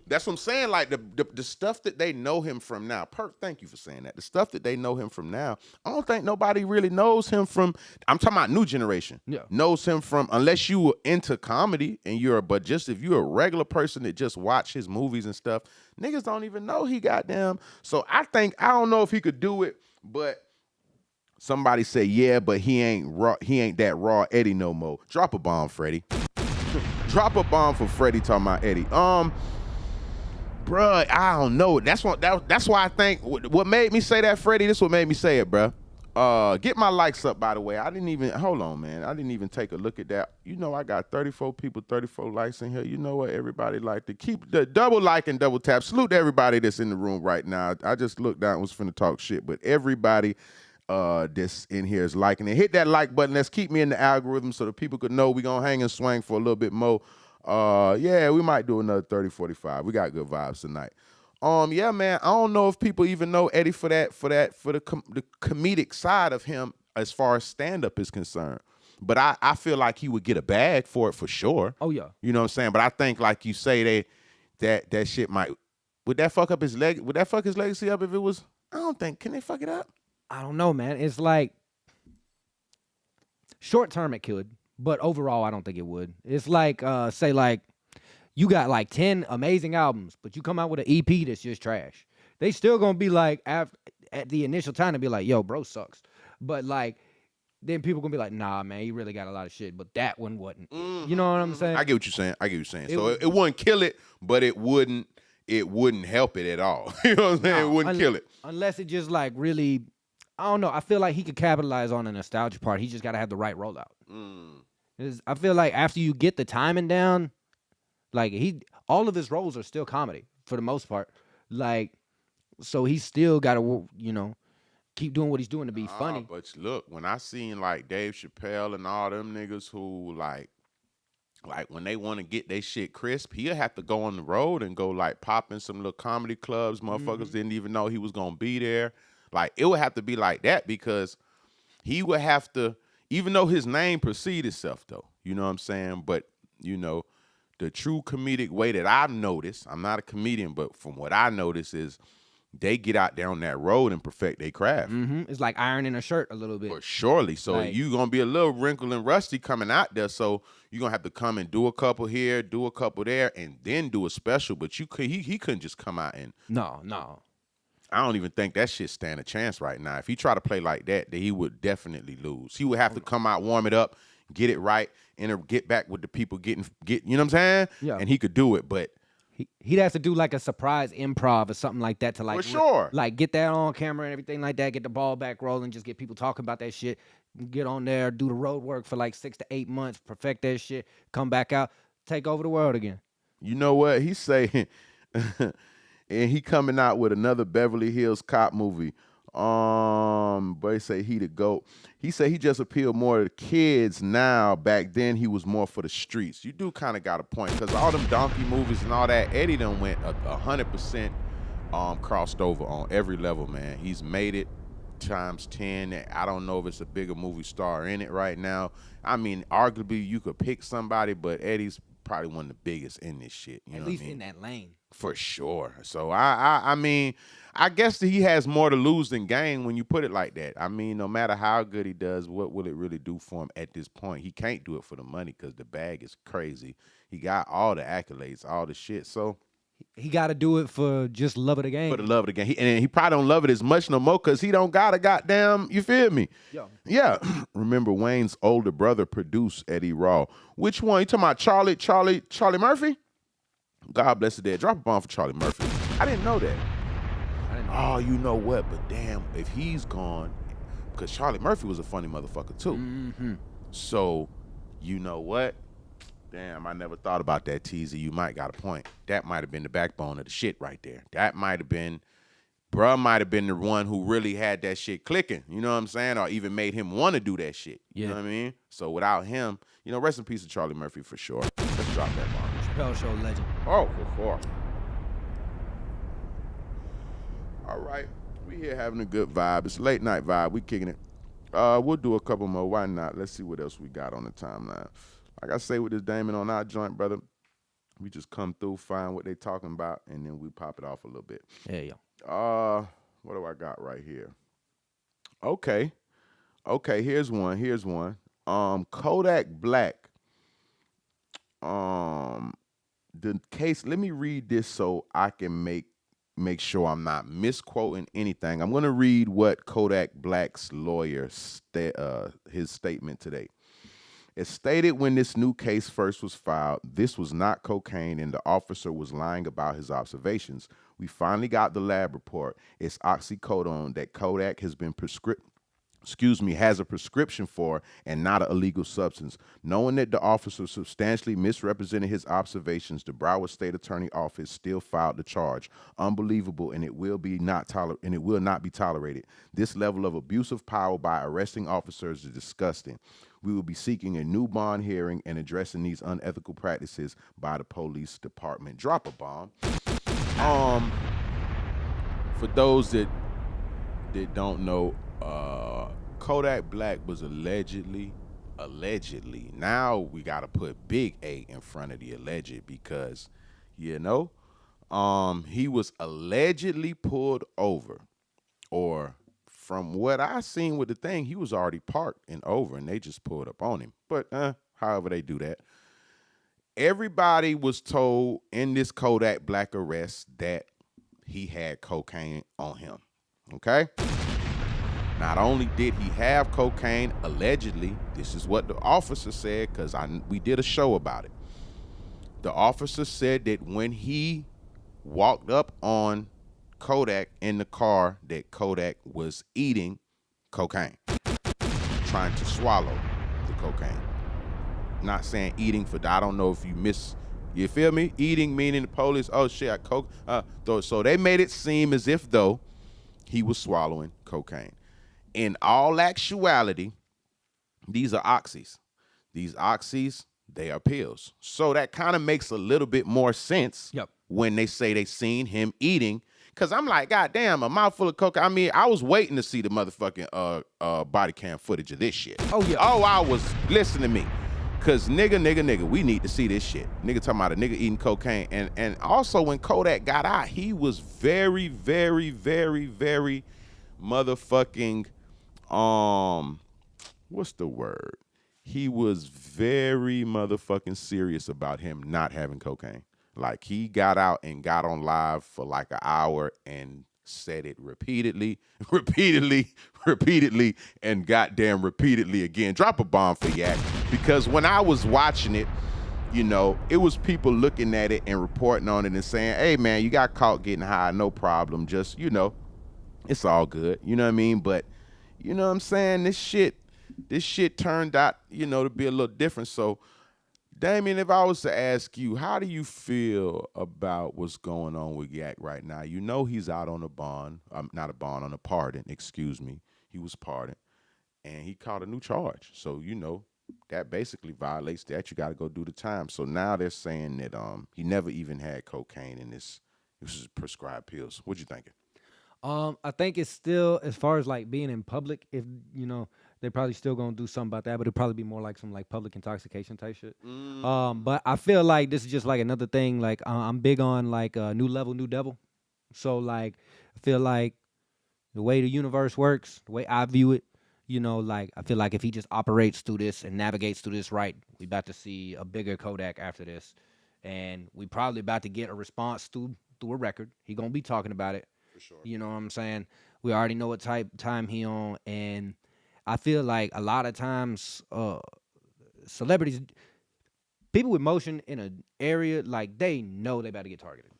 That's what I'm saying. Like the stuff that they know him from now. Thank you for saying that. The stuff that they know him from now, I don't think nobody really knows him from. I'm talking about new generation. Yeah. Knows him from, unless you were into comedy and but just if you're a regular person that just watch his movies and stuff, niggas don't even know he goddamn. So I don't know if he could do it, but. Somebody say, yeah, but he ain't that raw Eddie no more. Drop a bomb, Freddie. Drop a bomb for Freddie talking about Eddie. Bruh, I don't know. That's why I think what made me say that, Freddie, this what made me say it, bruh. Get my likes up, by the way. Hold on, man. I didn't even take a look at that. You know I got 34 people, 34 likes in here. You know what? Everybody like to keep the double like and double tap. Salute to everybody that's in the room right now. I just looked down and was finna talk shit, but everybody this in here is liking it. Hit that like button. Let's keep me in the algorithm so that people could know we gonna hang and swing for a little bit more. Yeah, we might do another 30, 45. We got good vibes tonight. Yeah, man. I don't know if people even know Eddie for the comedic side of him as far as stand-up is concerned. But I feel like he would get a bag for it for sure. Oh yeah. You know what I'm saying? But I think, like you say, that shit might would that fuck up his leg? Would that fuck his legacy up if it was? I don't think. Can they fuck it up? I don't know, man. It's like short term it could, but overall I don't think it would. It's like say like you got like 10 amazing albums, but you come out with an EP that's just trash. They still gonna be like at the initial time to be like, yo, bro sucks. But like then people gonna be like, nah, man, he really got a lot of shit, but that one wasn't. You know what I'm saying? I get what you're saying. So it wouldn't kill it, but it wouldn't help it at all. You know what I'm saying? It wouldn't kill it. Unless it just like really, I don't know. I feel like he could capitalize on the nostalgia part. He just got to have the right rollout. I feel like after you get the timing down, like all of his roles are still comedy for the most part. Like, so he's still got to, keep doing what he's doing to be funny. But look, when I seen like Dave Chappelle and all them niggas who like when they want to get their shit crisp, he'll have to go on the road and go like pop in some little comedy clubs. Motherfuckers didn't even know he was gonna be there. Like, it would have to be like that because he would have to, even though his name precedes itself, though, you know what I'm saying? But, the true comedic way that I've noticed, I'm not a comedian, but from what I notice is they get out there on that road and perfect their craft. It's like ironing a shirt a little bit. But surely. So like, you're going to be a little wrinkled and rusty coming out there. So you're going to have to come and do a couple here, do a couple there, and then do a special. But he couldn't just come out and... No. I don't even think that shit stand a chance right now. If he try to play like that, then he would definitely lose. He would have to come out, warm it up, get it right, and get back with the people get, you know what I'm saying? Yeah. And he could do it, but he'd have to do like a surprise improv or something like that to like for sure. Like get that on camera and everything like that, get the ball back rolling, just get people talking about that shit, get on there, do the road work for like 6 to 8 months, perfect that shit, come back out, take over the world again. You know what? He's saying and he coming out with another Beverly Hills Cop movie. But he say he the GOAT. He said he just appealed more to kids now. Back then he was more for the streets. You do kind of got a point because all them donkey movies and all that, Eddie done went 100% crossed over on every level, man. He's made it times 10. I don't know if it's a bigger movie star in it right now. I mean, arguably you could pick somebody, but Eddie's probably one of the biggest in this shit. You know At least what I mean? in that lane. For sure. So I mean, I guess that he has more to lose than gain when you put it like that. I mean, no matter how good he does, what will it really do for him at this point? He can't do it for the money because the bag is crazy. He got all the accolades, all the shit. So he got to do it for just love of the game. For the love of the game. And he probably don't love it as much no more because he don't got a goddamn, you feel me? Yeah. Remember, Wayne's older brother produced Eddie Raw. Which one? You talking about Charlie Murphy? God bless the dead. Drop a bomb for Charlie Murphy. I didn't know that. Oh, you know what? But damn, if he's gone, because Charlie Murphy was a funny motherfucker too. So, you know what? Damn, I never thought about that, Teasy. You might got a point. That might have been the backbone of the shit right there. That might have been, bruh might have been the one who really had that shit clicking. You know what I'm saying? Or even made him want to do that shit. You know what I mean? So without him, rest in peace to Charlie Murphy for sure. Let's drop that bomb. Chappelle Show legend. Oh, for sure. All right. We here having a good vibe. It's a late night vibe. We kicking it. We'll do a couple more. Why not? Let's see what else we got on the timeline. Like I say with this Damon on our joint, brother, we just come through, find what they talking about, and then we pop it off a little bit. Yeah. What do I got right here? Okay, here's one. Kodak Black. The case, let me read this so I can make sure I'm not misquoting anything. I'm going to read what Kodak Black's lawyer his statement today. It stated when this new case first was filed, this was not cocaine and the officer was lying about his observations. We finally got the lab report. It's oxycodone that Kodak has been has a prescription for and not an illegal substance. Knowing that the officer substantially misrepresented his observations, the Broward State Attorney Office still filed the charge. Unbelievable, and it will not be tolerated. This level of abuse of power by arresting officers is disgusting. We will be seeking a new bond hearing and addressing these unethical practices by the police department. Drop a bomb. For those that don't know, Kodak Black was allegedly. Now we got to put big A in front of the alleged because, he was allegedly pulled over, or from what I seen with the thing, he was already parked and over, and they just pulled up on him. But however they do that, everybody was told in this Kodak Black arrest that he had cocaine on him. Okay. Not only did he have cocaine, allegedly, this is what the officer said, because we did a show about it. The officer said that when he walked up on Kodak in the car, that Kodak was eating cocaine, trying to swallow the cocaine. Not saying eating I don't know if you feel me? Eating meaning the police, oh shit, I coke. So they made it seem as if though he was swallowing cocaine. In all actuality, these are oxys. These oxys, they are pills. So that kind of makes a little bit more sense when they say they seen him eating. Because I'm like, God damn, a mouthful of cocaine. I mean, I was waiting to see the motherfucking body cam footage of this shit. Oh, yeah. Oh, I was, listen to me. Because nigga, we need to see this shit. Nigga talking about a nigga eating cocaine. And also when Kodak got out, he was very, very, very, very motherfucking, what's the word? He was very motherfucking serious about him not having cocaine. Like, he got out and got on live for like an hour and said it repeatedly, and goddamn repeatedly again. Drop a bomb for Yak. Because when I was watching it, it was people looking at it and reporting on it and saying, hey man, you got caught getting high, no problem. Just, it's all good. You know what I mean? But, you know what I'm saying? This shit turned out, to be a little different. So, Damien, if I was to ask you, how do you feel about what's going on with Yak right now? He's out on a bond, not a bond, on a pardon, excuse me. He was pardoned, and he caught a new charge. So, that basically violates that. You got to go do the time. So now they're saying that he never even had cocaine in this. This is prescribed pills. What you thinking? I think it's still, as far as like being in public, if they're probably still gonna do something about that, but it'll probably be more like some like public intoxication type shit. But I feel like this is just like another thing. Like I'm big on like new level, new devil. So like I feel like the way the universe works, the way I view it, like I feel like if he just operates through this and navigates through this right, we about to see a bigger Kodak after this, and we probably about to get a response through a record. He gonna be talking about it. For sure. You know what I'm saying? We already know what type time he on, and I feel like a lot of times celebrities, people with motion in an area, like they know they about to get targeted.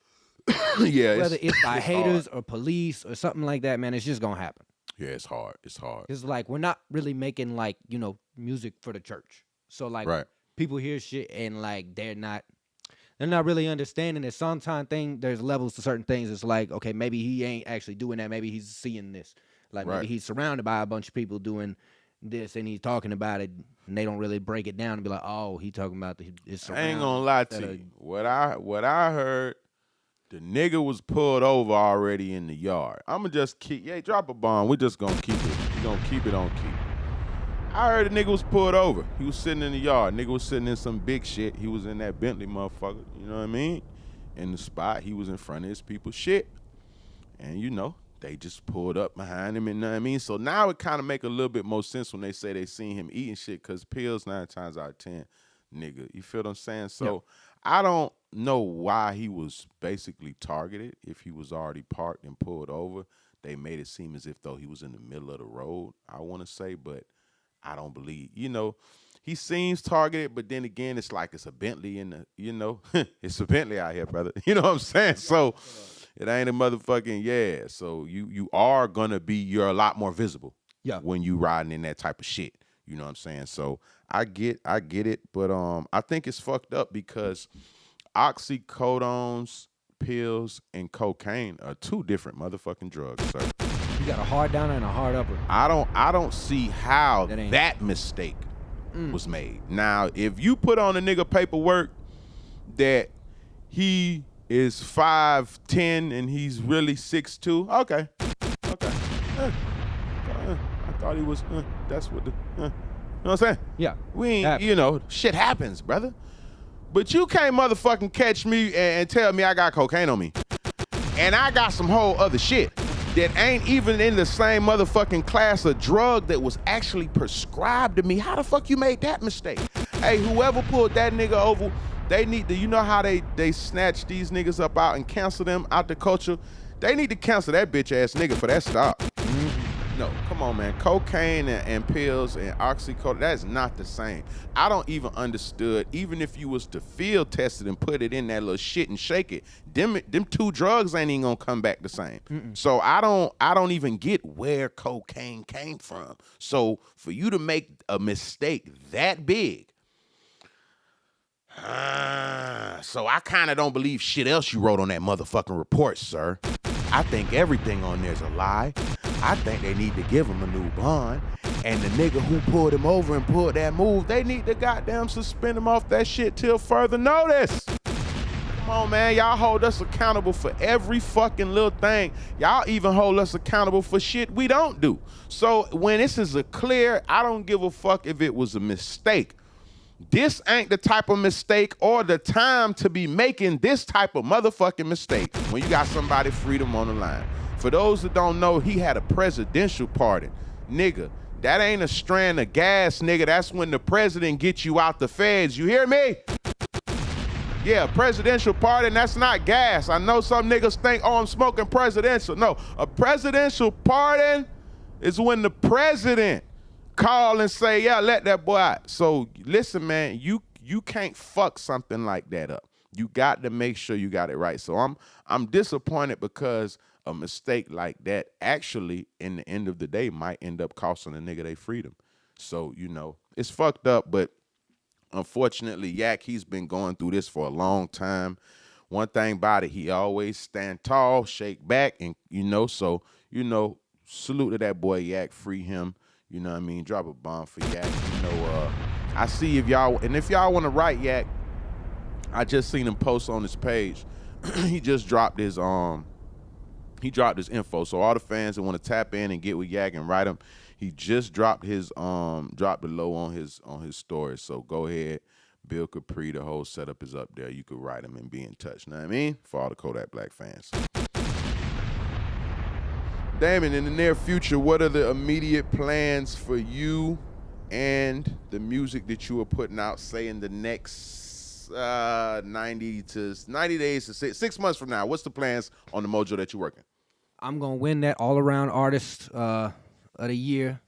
Yeah. Whether it's by haters or police or something like that, man, it's just gonna happen. Yeah, it's hard. It's hard. It's like we're not really making like, music for the church. So like people hear shit and like they're not really understanding that sometimes there's levels to certain things. It's like, okay, maybe he ain't actually doing that. Maybe he's seeing this. Like maybe he's surrounded by a bunch of people doing this and he's talking about it, and they don't really break it down and be like, oh, he talking about this. I ain't gonna lie to you. What I heard, the nigga was pulled over already in the yard. I'ma just drop a bomb. We're just gonna keep it. We're gonna keep it on keep. I heard the nigga was pulled over. He was sitting in the yard. Nigga was sitting in some big shit. He was in that Bentley motherfucker. You know what I mean? In the spot. He was in front of his people's shit. And you know, they just pulled up behind him, and you know what I mean? So now it kind of make a little bit more sense when they say they seen him eating shit, because pills 9 times out of 10, nigga. You feel what I'm saying? So I don't know why he was basically targeted if he was already parked and pulled over. They made it seem as if though he was in the middle of the road, I want to say, but I don't believe. You know, he seems targeted, but then again, it's like it's a Bentley in the, you know, it's a Bentley out here, brother. You know what I'm saying? So it ain't a motherfucking, so you are going to be, you're a lot more visible when you riding in that type of shit. You know what I'm saying? So I get it, but I think it's fucked up because oxycodones, pills, and cocaine are 2 different motherfucking drugs, sir. You got a hard downer and a hard upper. I don't see how that mistake was made. Now, if you put on a nigga paperwork that he is 5'10" and he's really 6'2", okay. I thought he was, that's what the, you know what I'm saying? Yeah. We ain't, you know, shit happens, brother. But you can't motherfucking catch me and tell me I got cocaine on me. And I got some whole other shit that ain't even in the same motherfucking class of drug that was actually prescribed to me. How the fuck you made that mistake? Hey, whoever pulled that nigga over, they need to, you know how they snatch these niggas up out and cancel them out the culture? They need to cancel that bitch ass nigga for that stop. No, come on, man. Cocaine and pills and oxycodone, that's not the same. I don't even understood, even if you was to field test it and put it in that little shit and shake it, them 2 drugs ain't even gonna come back the same. So I don't even get where cocaine came from. So for you to make a mistake that big, so I kind of don't believe shit else you wrote on that motherfucking report, sir. I think everything on there's a lie. I think they need to give him a new bond. And the nigga who pulled him over and pulled that move, they need to goddamn suspend him off that shit till further notice. Come on, man. Y'all hold us accountable for every fucking little thing. Y'all even hold us accountable for shit we don't do. So when this is a clear, I don't give a fuck if it was a mistake. This ain't the type of mistake or the time to be making this type of motherfucking mistake when you got somebody's freedom on the line. For those that don't know, he had a presidential pardon. Nigga, that ain't a strand of gas, nigga. That's when the president gets you out the feds. You hear me? Yeah, presidential pardon, that's not gas. I know some niggas think, oh, I'm smoking presidential. No, a presidential pardon is when the president call and say, yeah, let that boy out. So listen, man, you can't fuck something like that up. You got to make sure you got it right. So I'm disappointed because a mistake like that actually, in the end of the day, might end up costing a nigga their freedom. So, you know, it's fucked up, but unfortunately, Yak, he's been going through this for a long time. One thing about it, he always stand tall, shake back, and, you know, so, you know, salute to that boy Yak, free him. You know what I mean? Drop a bomb for Yak. You know, I see if y'all want to write Yak, I just seen him post on his page. He just dropped his info. So all the fans that want to tap in and get with Yak and write him, he just dropped his dropped the low on his story. So go ahead, Bill Capri, the whole setup is up there. You could write him and be in touch. Know what I mean? For all the Kodak Black fans. Damon, in the near future, what are the immediate plans for you and the music that you are putting out, say in the next 90 days to 6 months from now? What's the plans on the mojo that you're working? I'm going to win that all-around artist of the year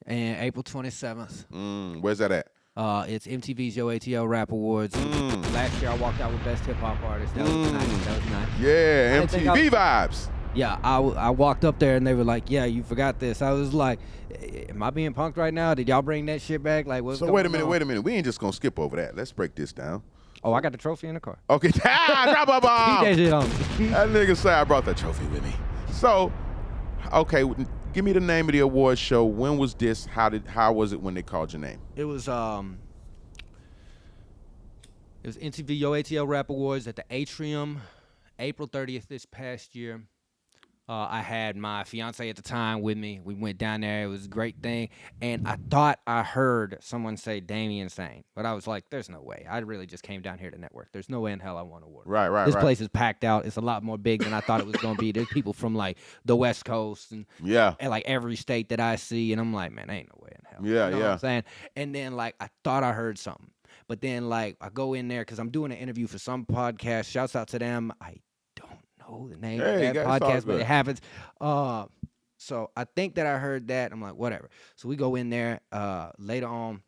on April 27th. Where's that at? It's MTV's Yo ATL Rap Awards. Last year I walked out with Best Hip Hop Artist. That was nice. Yeah, MTV vibes. Yeah, I walked up there and they were like, "Yeah, you forgot this." I was like, "Am I being punked right now? Did y'all bring that shit back? Like, what's going on?" Wait a minute. We ain't just gonna skip over that. Let's break this down. Oh, I got the trophy in the car. Okay, drop a bomb. Keep that shit on me. That nigga say I brought that trophy with me. So, okay, give me the name of the award show. When was this? How was it when they called your name? It was MTV Yo ATL Rap Awards at the Atrium, April 30th this past year. I had my fiance at the time with me. We went down there. It was a great thing. And I thought I heard someone say Damien Sane. But I was like, there's no way. I really just came down here to network. There's no way in hell I want to work. Right. This place is packed out. It's a lot more big than I thought it was going to be. There's people from, like, the West Coast and, like, every state that I see. And I'm like, man, ain't no way in hell. Yeah, you know what I'm saying? And then, like, I thought I heard something. But then, like, I go in there because I'm doing an interview for some podcast. Shouts out to them. I don't know the name of that podcast, but it happens. So I think that I heard that. I'm like, whatever. So we go in there later on,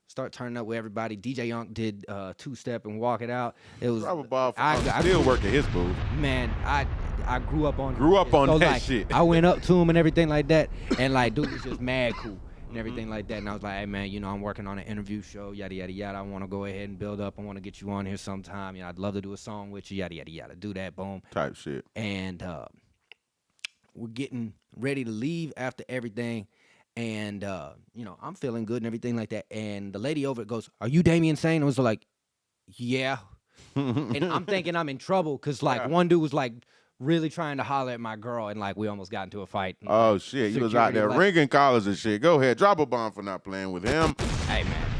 start turning up with everybody. DJ Young did two-step and walk it out. It was I still working his booth. Man, I grew up on that like, shit. I went up to him and everything like that, and like dude was just mad cool. And everything like that, and I was like, hey man, you know, I'm working on an interview show, yada yada yada. I want to go ahead and build up. I want to get you on here sometime. You know, I'd love to do a song with you, yada yada yada. Do that, boom, type shit. And we're getting ready to leave after everything, and you know, I'm feeling good and everything like that. And the lady over it goes, "Are you Damien Sane?" I was like, "Yeah," and I'm thinking I'm in trouble because like one dude was like really trying to holler at my girl, and like we almost got into a fight. And, oh shit, you was out there ringing collars and shit. Go ahead, drop a bomb for not playing with him. Hey man,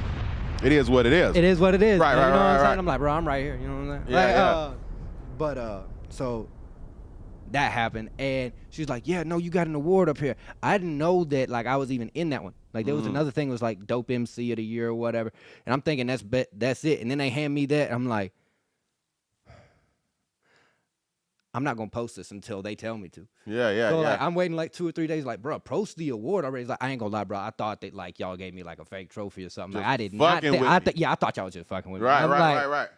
it is what it is. It is what it is. Right, you know what I'm saying? Right. I'm like, bro, I'm right here. You know what I'm saying? Yeah, But so that happened, and she's like, yeah, no, you got an award up here. I didn't know that like I was even in that one. Like there was another thing, it was like Dope MC of the Year or whatever, and I'm thinking that's it. And then they hand me that, I'm like, I'm not gonna post this until they tell me to. So like I'm waiting like 2 or 3 days, like, bro, post the award already. It's like, I ain't gonna lie, bro. I thought that like y'all gave me like a fake trophy or something. Like I did not. I thought y'all was just fucking with me. Right.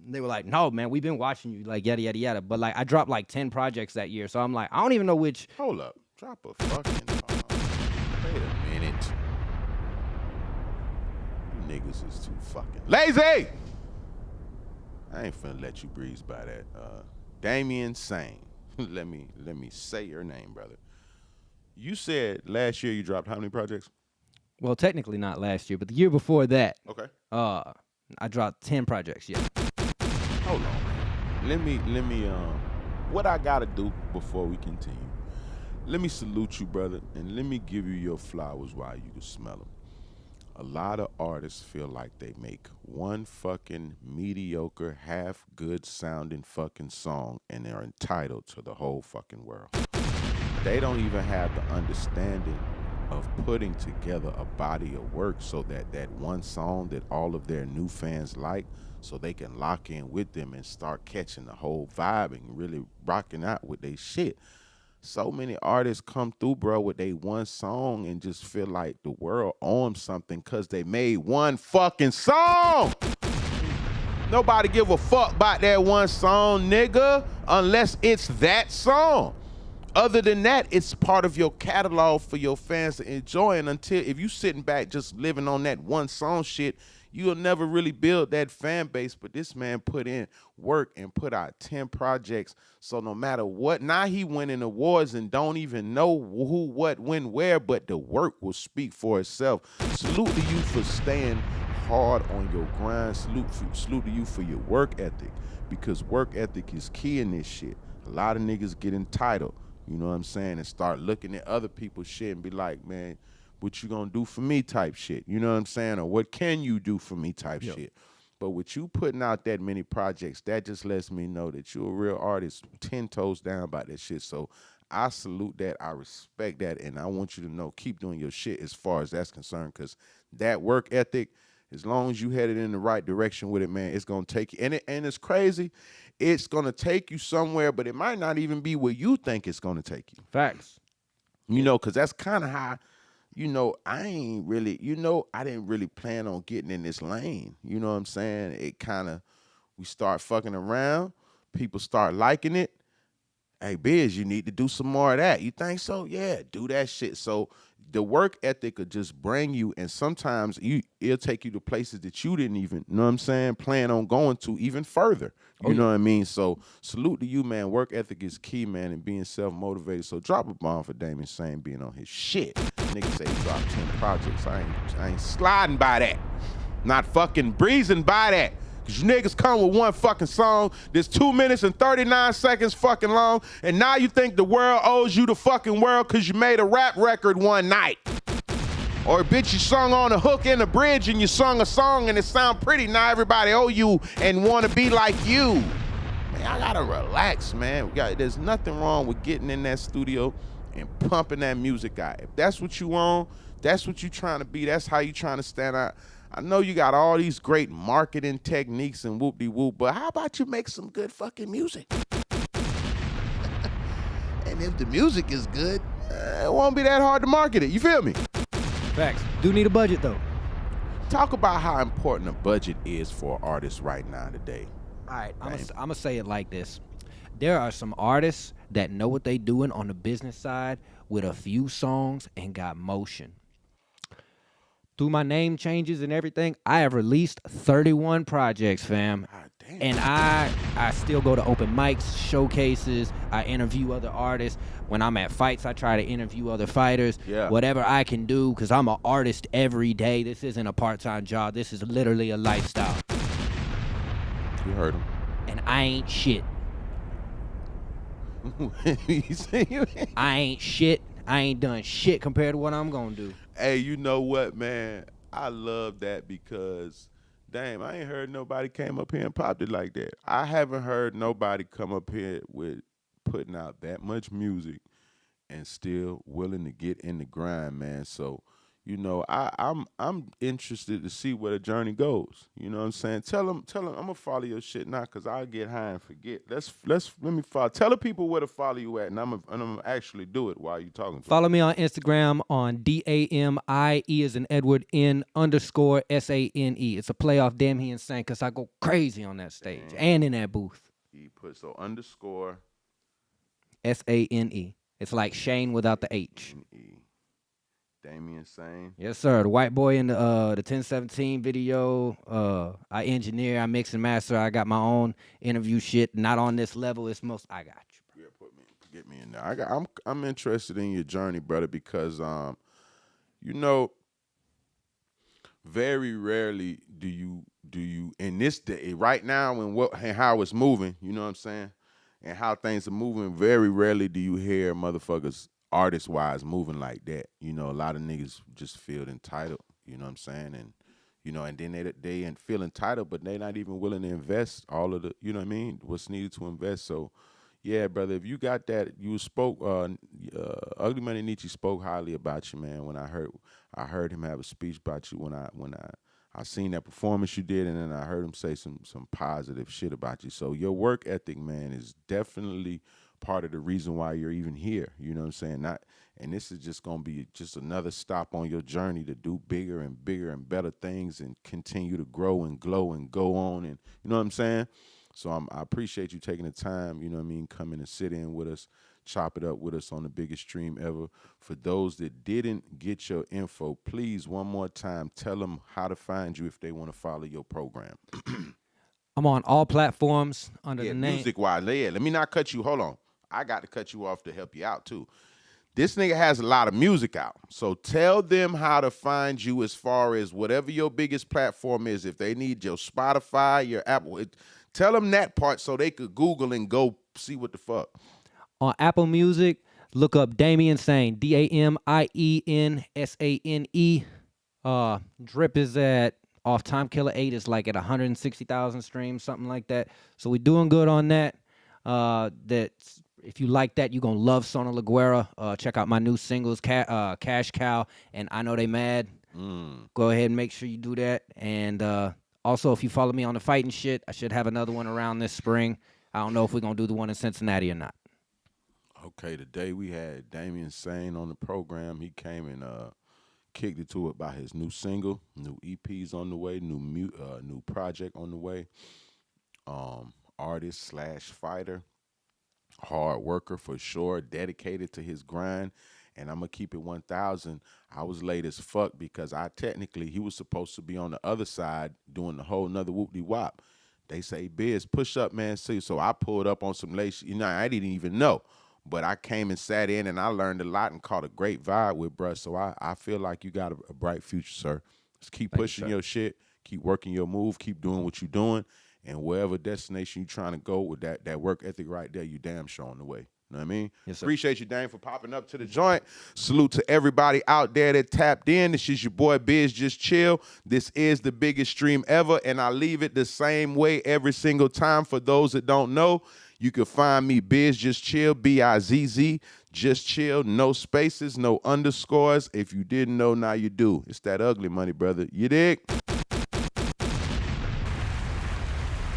They were like, no, man, we've been watching you, like yada yada yada. But like I dropped like 10 projects that year, so I'm like, I don't even know which. Hold up, drop a fucking. Wait a minute. You niggas is too fucking lazy. I ain't finna let you breeze by that. Damien Sane. let me say your name, brother. You said last year you dropped how many projects? Well, technically not last year, but the year before that. Okay. I dropped 10 projects. Yeah. Hold on. Let me. What I gotta do before we continue? Let me salute you, brother, and let me give you your flowers while you can smell them. A lot of artists feel like they make one fucking mediocre, half good sounding fucking song and they're entitled to the whole fucking world. They don't even have the understanding of putting together a body of work so that that one song that all of their new fans like, so they can lock in with them and start catching the whole vibe and really rocking out with their shit. So many artists come through, bro, with they one song and just feel like the world owns something because they made one fucking song. Nobody give a fuck about that one song, nigga, unless it's that song. Other than that, it's part of your catalog for your fans to enjoy. And until, if you sitting back just living on that one song shit, you'll never really build that fan base. But this man put in work and put out 10 projects. So no matter what, now he winning awards and don't even know who, what, when, where, but the work will speak for itself. Salute to you for staying hard on your grind. Salute to you for your work ethic, because work ethic is key in this shit. A lot of niggas get entitled, you know what I'm saying, and start looking at other people's shit and be like, man, what you gonna do for me type shit, you know what I'm saying? Or what can you do for me type shit. But with you putting out that many projects, that just lets me know that you're a real artist, 10 toes down about that shit. So I salute that, I respect that, and I want you to know, keep doing your shit as far as that's concerned, because that work ethic, as long as you headed in the right direction with it, man, it's gonna take you. And it's crazy, it's gonna take you somewhere, but it might not even be where you think it's gonna take you. Facts. You know, because that's kind of how, you know, I ain't really, you know, I didn't really plan on getting in this lane. You know what I'm saying? It kind of, we start fucking around, people start liking it. Hey, Biz, you need to do some more of that. You think so? Yeah, do that shit. So the work ethic will just bring you, and sometimes it'll take you to places that you didn't even, you know what I'm saying, plan on going to even further. You know what I mean? So salute to you, man. Work ethic is key, man, and being self-motivated. So drop a bomb for Damien Sane being on his shit. Nigga say he dropped 10 projects. I ain't sliding by that. Not fucking breezing by that. Cause you niggas come with one fucking song that's 2 minutes and 39 seconds fucking long, and now you think the world owes you the fucking world cause you made a rap record one night. Or bitch, you sung on a hook in the bridge and you sung a song and it sound pretty. Now everybody owe you and want to be like you. Man, I gotta relax, man. There's nothing wrong with getting in that studio and pumping that music out. If that's what you want, that's what you trying to be, that's how you trying to stand out. I know you got all these great marketing techniques and whoop-de-whoop, but how about you make some good fucking music? And if the music is good, it won't be that hard to market it. You feel me? Facts. Do need a budget though. Talk about how important a budget is for artists right now today. All right, I'm gonna say it like this. There are some artists that know what they doing on the business side with a few songs and got motion. Through my name changes and everything, I have released 31 projects, fam. God damn. And I still go to open mics, showcases, I interview other artists. When I'm at fights, I try to interview other fighters. Yeah. Whatever I can do, because I'm an artist every day. This isn't a part-time job. This is literally a lifestyle. You heard him. And I ain't shit. I ain't shit. I ain't done shit compared to what I'm gonna do. Hey, you know what, man? I love that because, damn, I ain't heard nobody came up here and popped it like that. I haven't heard nobody come up here with putting out that much music and still willing to get in the grind, man. So, you know, I'm interested to see where the journey goes. You know what I'm saying? Tell them I'm gonna follow your shit now, cause I'll get high and forget. Let me follow. Tell the people where to follow you at, and I'm gonna actually do it while you talking to Follow me on Instagram on DAMIE as in Edward N_SANE. It's a play off Damn He Insane, cause I go crazy on that stage and in that booth. He put so _ SANE. It's like Shane without the H. Damien Sane. Yes, sir. The white boy in the 1017 video. I engineer, I mix and master. I got my own interview shit. Not on this level. It's most. I got you. Yeah, get me in there. I'm interested in your journey, brother, because you know, very rarely do you in this day right now and how it's moving. You know what I'm saying, and how things are moving. Very rarely do you hear motherfuckers, artist-wise, moving like that. You know, a lot of niggas just feel entitled, you know what I'm saying? And, you know, and then they feel entitled, but they not even willing to invest all of the, you know what I mean, what's needed to invest. So, yeah, brother, if you got that, you spoke, Ugly Money Nietzsche spoke highly about you, man, when I heard him have a speech about you when I seen that performance you did, and then I heard him say some positive shit about you. So your work ethic, man, is definitely part of the reason why you're even here. You know what I'm saying? And this is just gonna be just another stop on your journey to do bigger and bigger and better things and continue to grow and glow and go on, and you know what I'm saying? So I appreciate you taking the time, you know what I mean, coming and sit in with us, chop it up with us on the biggest stream ever. For those that didn't get your info, please, one more time, tell them how to find you if they want to follow your program. I'm on all platforms under the name. Music-wise, let me not cut you. Hold on. I got to cut you off to help you out, too. This nigga has a lot of music out. So tell them how to find you as far as whatever your biggest platform is. If they need your Spotify, your Apple, tell them that part so they could Google and go see what the fuck. On Apple Music, look up Damien Sane, DAMIENSANE. Drip is at off Time Killer 8 is like at 160,000 streams, something like that. So we're doing good on that. That's if you like that, you're gonna love Sona LaGuera. Check out my new singles, Cash Cow and I Know They Mad. Go ahead and make sure you do that. And also, if you follow me on the fighting shit, I should have another one around this spring. I don't know if we're gonna do the one in Cincinnati or not. Okay, today we had Damien Sane on the program. He came and kicked it to it by his new single, new EPs on the way, new project on the way. Artist / fighter, hard worker for sure, dedicated to his grind. And I'm gonna keep it 1,000. I was late as fuck because he was supposed to be on the other side doing the whole nother whoop-de-wop. They say, Biz, push up, man. See, so I pulled up on some late shit. You know, I didn't even know. But I came and sat in, and I learned a lot and caught a great vibe with bruh. So I feel like you got a bright future, sir. Just keep pushing your shit. Keep working your move. Keep doing what you're doing. And wherever destination you're trying to go with that work ethic right there, you damn sure on the way. You know what I mean? Yes, sir. Appreciate you, Dane, for popping up to the joint. Salute to everybody out there that tapped in. This is your boy Biz Just Chill. This is the biggest stream ever, and I leave it the same way every single time. For those that don't know, you can find me Biz Just Chill, B-I-Z-Z, Just Chill, no spaces, no underscores. If you didn't know, now you do. It's that ugly money, brother. You dig?